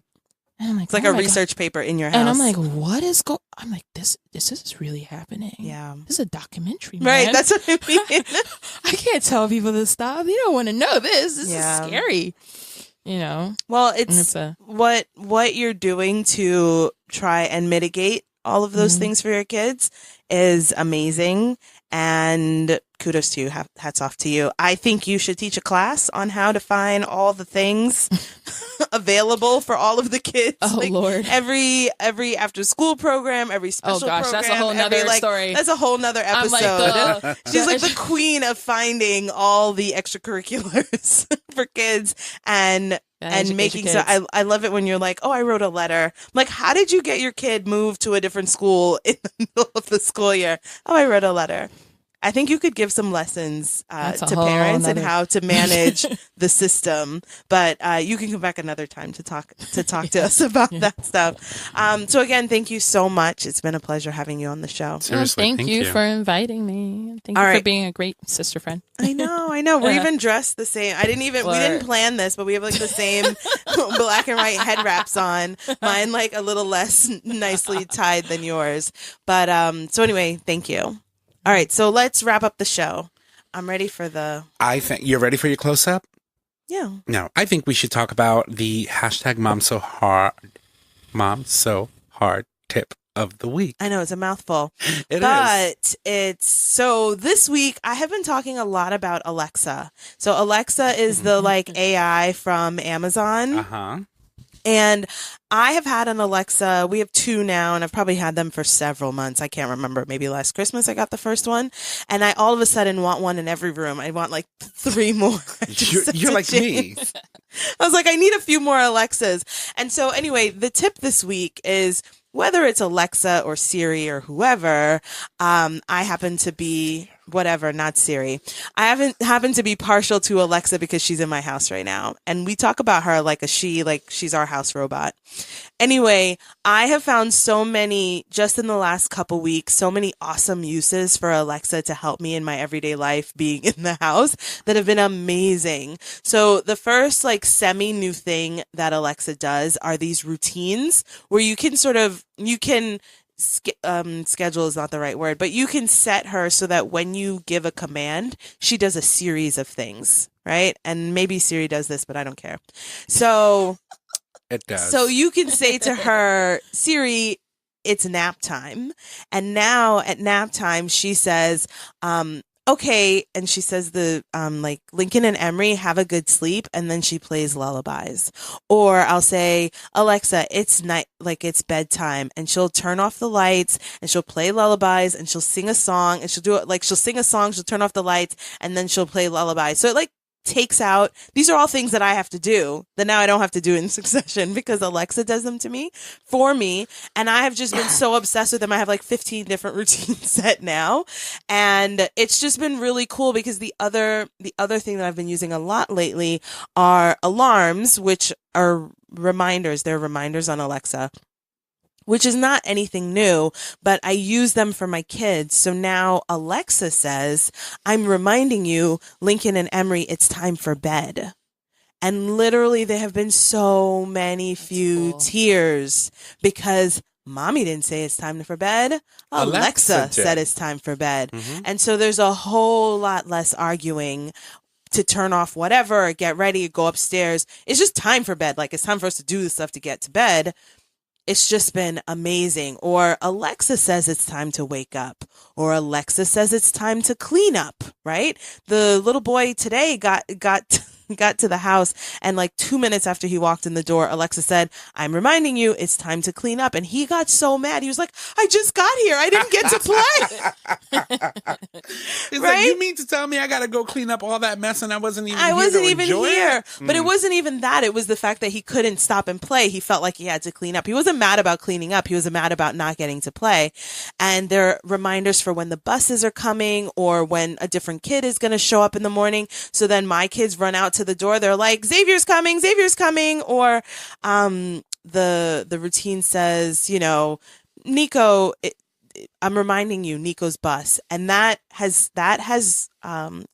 And I'm like, it's like a research paper in your house, and I'm like, what is going? I'm like, this is really happening. Yeah. This is a documentary, man. Right. That's what I mean. I can't tell people this stuff. They don't want to know this. This is scary. You know. Well, it's what you're doing to try and mitigate all of those things for your kids is amazing, and kudos to you. Hats off to you. I think you should teach a class on how to find all the things available for all of the kids. Oh, like, Lord. Every after school program, every special program. That's a whole nother story. That's a whole nother episode. She's like the queen of finding all the extracurriculars for kids and making so I love it when you're like, oh, I wrote a letter. I'm like, how did you get your kid moved to a different school in the middle of the school year? Oh, I wrote a letter. I think you could give some lessons to parents and how to manage the system, but you can come back another time to talk to us about that stuff. So again, thank you so much. It's been a pleasure having you on the show. Seriously, thank you for inviting me. Thank you for being a great sister friend. I know. We're even dressed the same. We didn't plan this, but we have like the same black and white head wraps on. Mine like a little less nicely tied than yours. But so anyway, thank you. All right, so let's wrap up the show. I'm ready for I think you're ready for your close up? Yeah. No, I think we should talk about the hashtag Mom So Hard tip of the week. I know it's a mouthful. But it's so this week I have been talking a lot about Alexa. So Alexa is the like AI from Amazon. Uh-huh. And I have had an Alexa. We have 2 now, and I've probably had them for several months. I can't remember. Maybe last Christmas I got the first one. And I all of a sudden want one in every room. I want like 3 more. You're like me. I was like, I need a few more Alexas. And so anyway, the tip this week is whether it's Alexa or Siri or whoever, I happen to be whatever, not Siri. I happen to be partial to Alexa because she's in my house right now. And we talk about her like a she, like she's our house robot. Anyway, I have found so many, just in the last couple weeks, so many awesome uses for Alexa to help me in my everyday life being in the house that have been amazing. So the first like semi-new thing that Alexa does are these routines where you can schedule is not the right word, but you can set her so that when you give a command, she does a series of things, right? And maybe Siri does this, but I don't care. So it does. So you can say to her, Siri, it's nap time. And now at nap time, she says, okay. And she says like Lincoln and Emery have a good sleep. And then she plays lullabies. Or I'll say, Alexa, it's night, like it's bedtime. And she'll turn off the lights and she'll play lullabies and she'll sing a song and she'll do it like she'll sing a song. She'll turn off the lights and then she'll play lullabies. So it like takes out, these are all things that I have to do that now I don't have to do in succession because Alexa does them for me. And I have just been so obsessed with them. I have like 15 different routines set now. And it's just been really cool because the other thing that I've been using a lot lately are alarms, which are reminders. They're reminders on Alexa, which is not anything new, but I use them for my kids. So now Alexa says, I'm reminding you, Lincoln and Emery, it's time for bed. And literally there have been so many tears because Mommy didn't say it's time for bed. Alexa said it's time for bed. Mm-hmm. And so there's a whole lot less arguing to turn off whatever, or get ready, go upstairs. It's just time for bed. Like it's time for us to do the stuff to get to bed. It's just been amazing. Or Alexa says it's time to wake up. Or Alexa says it's time to clean up, right? The little boy today got to the house and like 2 minutes after he walked in the door, Alexa said, I'm reminding you, it's time to clean up. And he got so mad. He was like, I just got here. I didn't get to play. He's right? Like, you mean to tell me I got to go clean up all that mess and I wasn't even here. But it wasn't even that. It was the fact that he couldn't stop and play. He felt like he had to clean up. He wasn't mad about cleaning up. He was mad about not getting to play. And there are reminders for when the buses are coming or when a different kid is going to show up in the morning. So then my kids run out to the door. They're like, Xavier's coming. Or the routine says, Nico, I'm reminding you, Nico's bus. And that has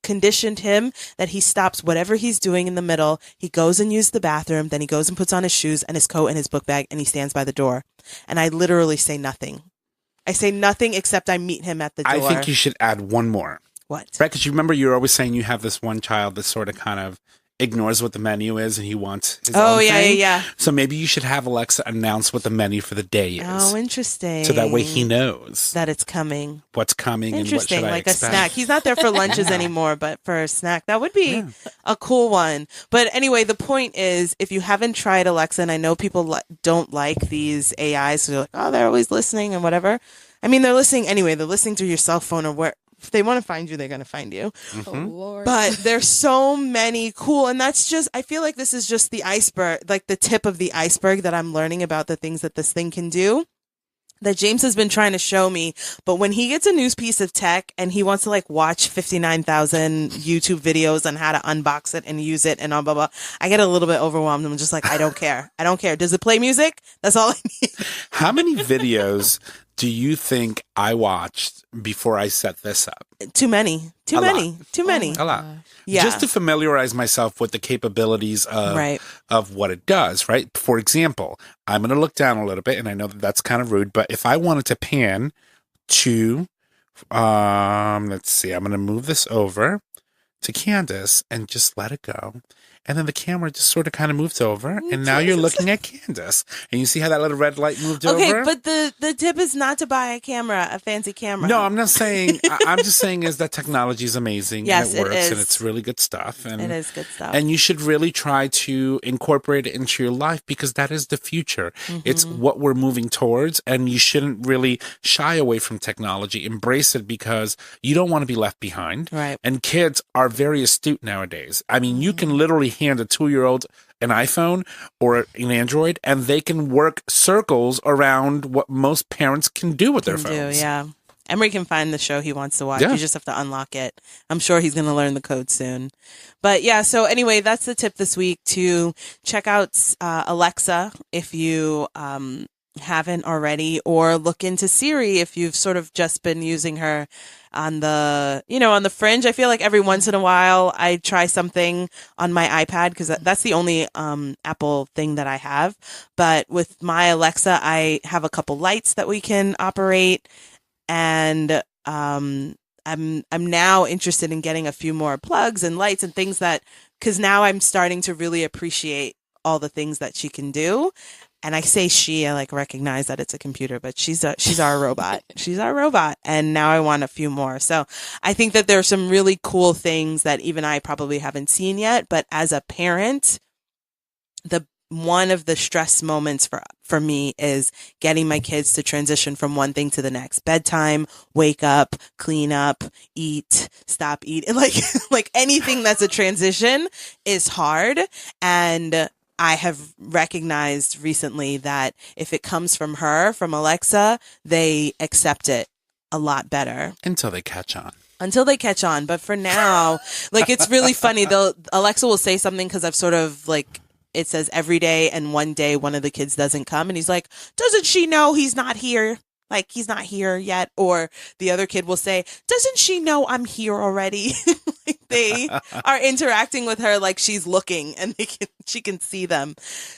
conditioned him that he stops whatever he's doing in the middle. He goes and uses the bathroom. Then he goes and puts on his shoes and his coat and his book bag and he stands by the door. And I literally say nothing. I say nothing except I meet him at the door. I think you should add one more. What? Right? Because you remember you're always saying you have this one child that sort of kind of ignores what the menu is and he wants his own thing. Yeah. So maybe you should have Alexa announce what the menu for the day is. Oh, interesting. So that way he knows that it's coming. What's coming and what should I like expect. A snack. He's not there for lunches anymore, but for a snack. That would be a cool one. But anyway, the point is, if you haven't tried Alexa, and I know people don't like these AIs, so they're like, oh, they're always listening and whatever. I mean, they're listening anyway. They're listening through your cell phone or where. If they want to find you, they're going to find you. Mm-hmm. Oh, Lord. But there's so many cool, and that's just, I feel like this is just the iceberg, like the tip of the iceberg that I'm learning about the things that this thing can do that James has been trying to show me. But when he gets a new piece of tech and he wants to like watch 59,000 YouTube videos on how to unbox it and use it and blah, blah, blah, I get a little bit overwhelmed. I'm just like, I don't care. I don't care. Does it play music? That's all I need. How many videos do you think I watched before I set this up? Too many. Too many. A lot. Yeah. Just to familiarize myself with the capabilities of what it does, right? For example, I'm going to look down a little bit, and I know that that's kind of rude, but if I wanted to pan to, let's see, I'm going to move this over to Candace and just let it go. and then the camera just sort of kind of moves over, and now you're looking at Candace, and you see how that little red light moved over? Okay, but the tip is not to buy a fancy camera. No, I'm not saying. I'm just saying is that technology is amazing. Yes, and it works, is. and it's really good stuff. And it is good stuff. And you should really try to incorporate it into your life because that is the future. It's what we're moving towards, and you shouldn't really shy away from technology. Embrace it because you don't want to be left behind. Right. And kids are very astute nowadays. I mean, you can literally hand a 2-year-old an iPhone or an Android, and they can work circles around what most parents can do with their phones. Yeah. Emery can find the show he wants to watch. Yeah. You just have to unlock it. I'm sure he's going to learn the code soon. But yeah, so anyway, that's the tip this week, to check out Alexa if you haven't already, or look into Siri if you've sort of just been using her on the fringe. I feel like every once in a while I try something on my iPad because that's the only Apple thing that I have. But with my Alexa, I have a couple lights that we can operate. And I'm now interested in getting a few more plugs and lights and things because now I'm starting to really appreciate all the things that she can do. And I say I recognize that it's a computer, but she's our robot. She's our robot. And now I want a few more. So I think that there are some really cool things that even I probably haven't seen yet. But as a parent, one of the stress moments for me is getting my kids to transition from one thing to the next. Bedtime, wake up, clean up, eat, stop eating. Like anything that's a transition is hard. And I have recognized recently that if it comes from Alexa, they accept it a lot better. Until they catch on. But for now, it's really funny. Alexa will say something because I've sort of it says every day, and one day one of the kids doesn't come, and he's like, doesn't she know he's not here? He's not here yet. Or the other kid will say, doesn't she know I'm here already? They are interacting with her like she's looking, and she can see them.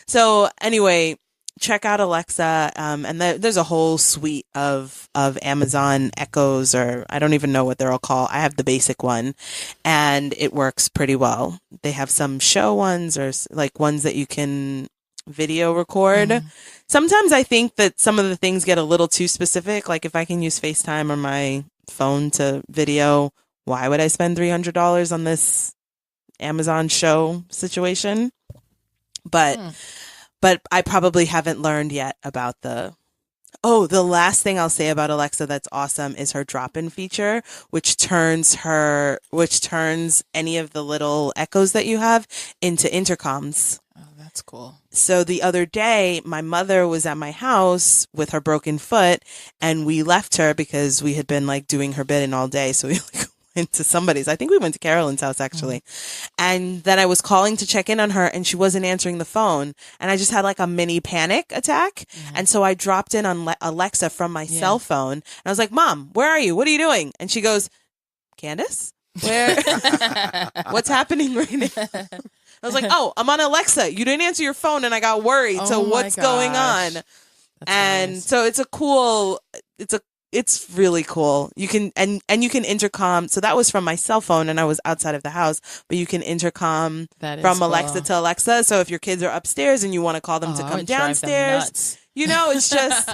So anyway, check out Alexa. And there's a whole suite of Amazon Echoes, or I don't even know what they're all called. I have the basic one, and it works pretty well. They have some show ones, or ones that you can video record. Sometimes I think that some of the things get a little too specific. Like if I can use FaceTime or my phone to video, why would I spend $300 on this Amazon show situation? But I probably haven't learned yet about the last thing I'll say about Alexa that's awesome is her drop-in feature, which turns any of the little echoes that you have into intercoms. Oh, that's cool. So the other day, my mother was at my house with her broken foot, and we left her because we had been doing her bidding all day. So we went to somebody's. I think we went to Carolyn's house actually. And then I was calling to check in on her, and she wasn't answering the phone. And I just had a mini panic attack. And so I dropped in on Alexa from my cell phone, and I was like, Mom, where are you? What are you doing? And she goes, Candace, where? What's happening right now? I was like, oh, I'm on Alexa. You didn't answer your phone, and I got worried. So what's going on? That's and nice. so it's really cool. You can, and you can intercom. So that was from my cell phone, and I was outside of the house, but you can intercom from Alexa to Alexa. So if your kids are upstairs and you want to call them to come downstairs, it's just,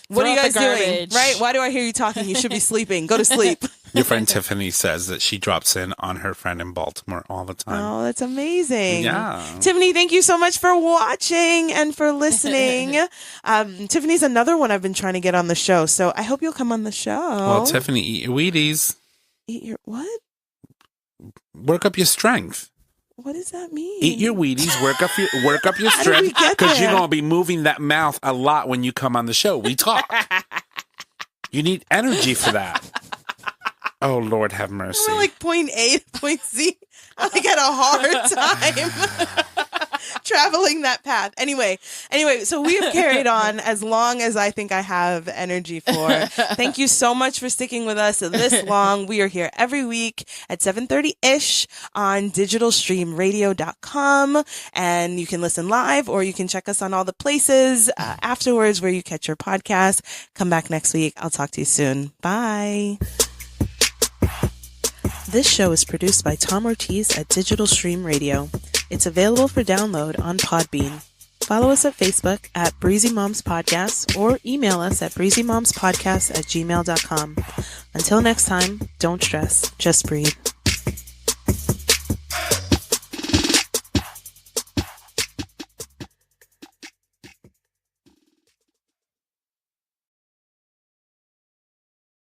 what are you guys doing? Right? Why do I hear you talking? You should be sleeping. Go to sleep. Your friend Tiffany says that she drops in on her friend in Baltimore all the time. Oh, that's amazing. Yeah. Tiffany, thank you so much for watching and for listening. Tiffany's another one I've been trying to get on the show, so I hope you'll come on the show. Well, Tiffany, eat your Wheaties. Eat your what? Work up your strength. What does that mean? Eat your Wheaties, work up your strength, because you're going to be moving that mouth a lot when you come on the show. We talk. You need energy for that. Oh, Lord have mercy. We're point A to point Z. I had a hard time traveling that path. Anyway, so we have carried on as long as I think I have energy for. Thank you so much for sticking with us this long. We are here every week at 7:30-ish on digitalstreamradio.com, and you can listen live, or you can check us on all the places afterwards where you catch your podcast. Come back next week. I'll talk to you soon. Bye. This show is produced by Tom Ortiz at Digital Stream Radio. It's available for download on Podbean. Follow us at Facebook at Breezy Moms Podcast or email us at breezymomspodcast@gmail.com. Until next time, don't stress, just breathe.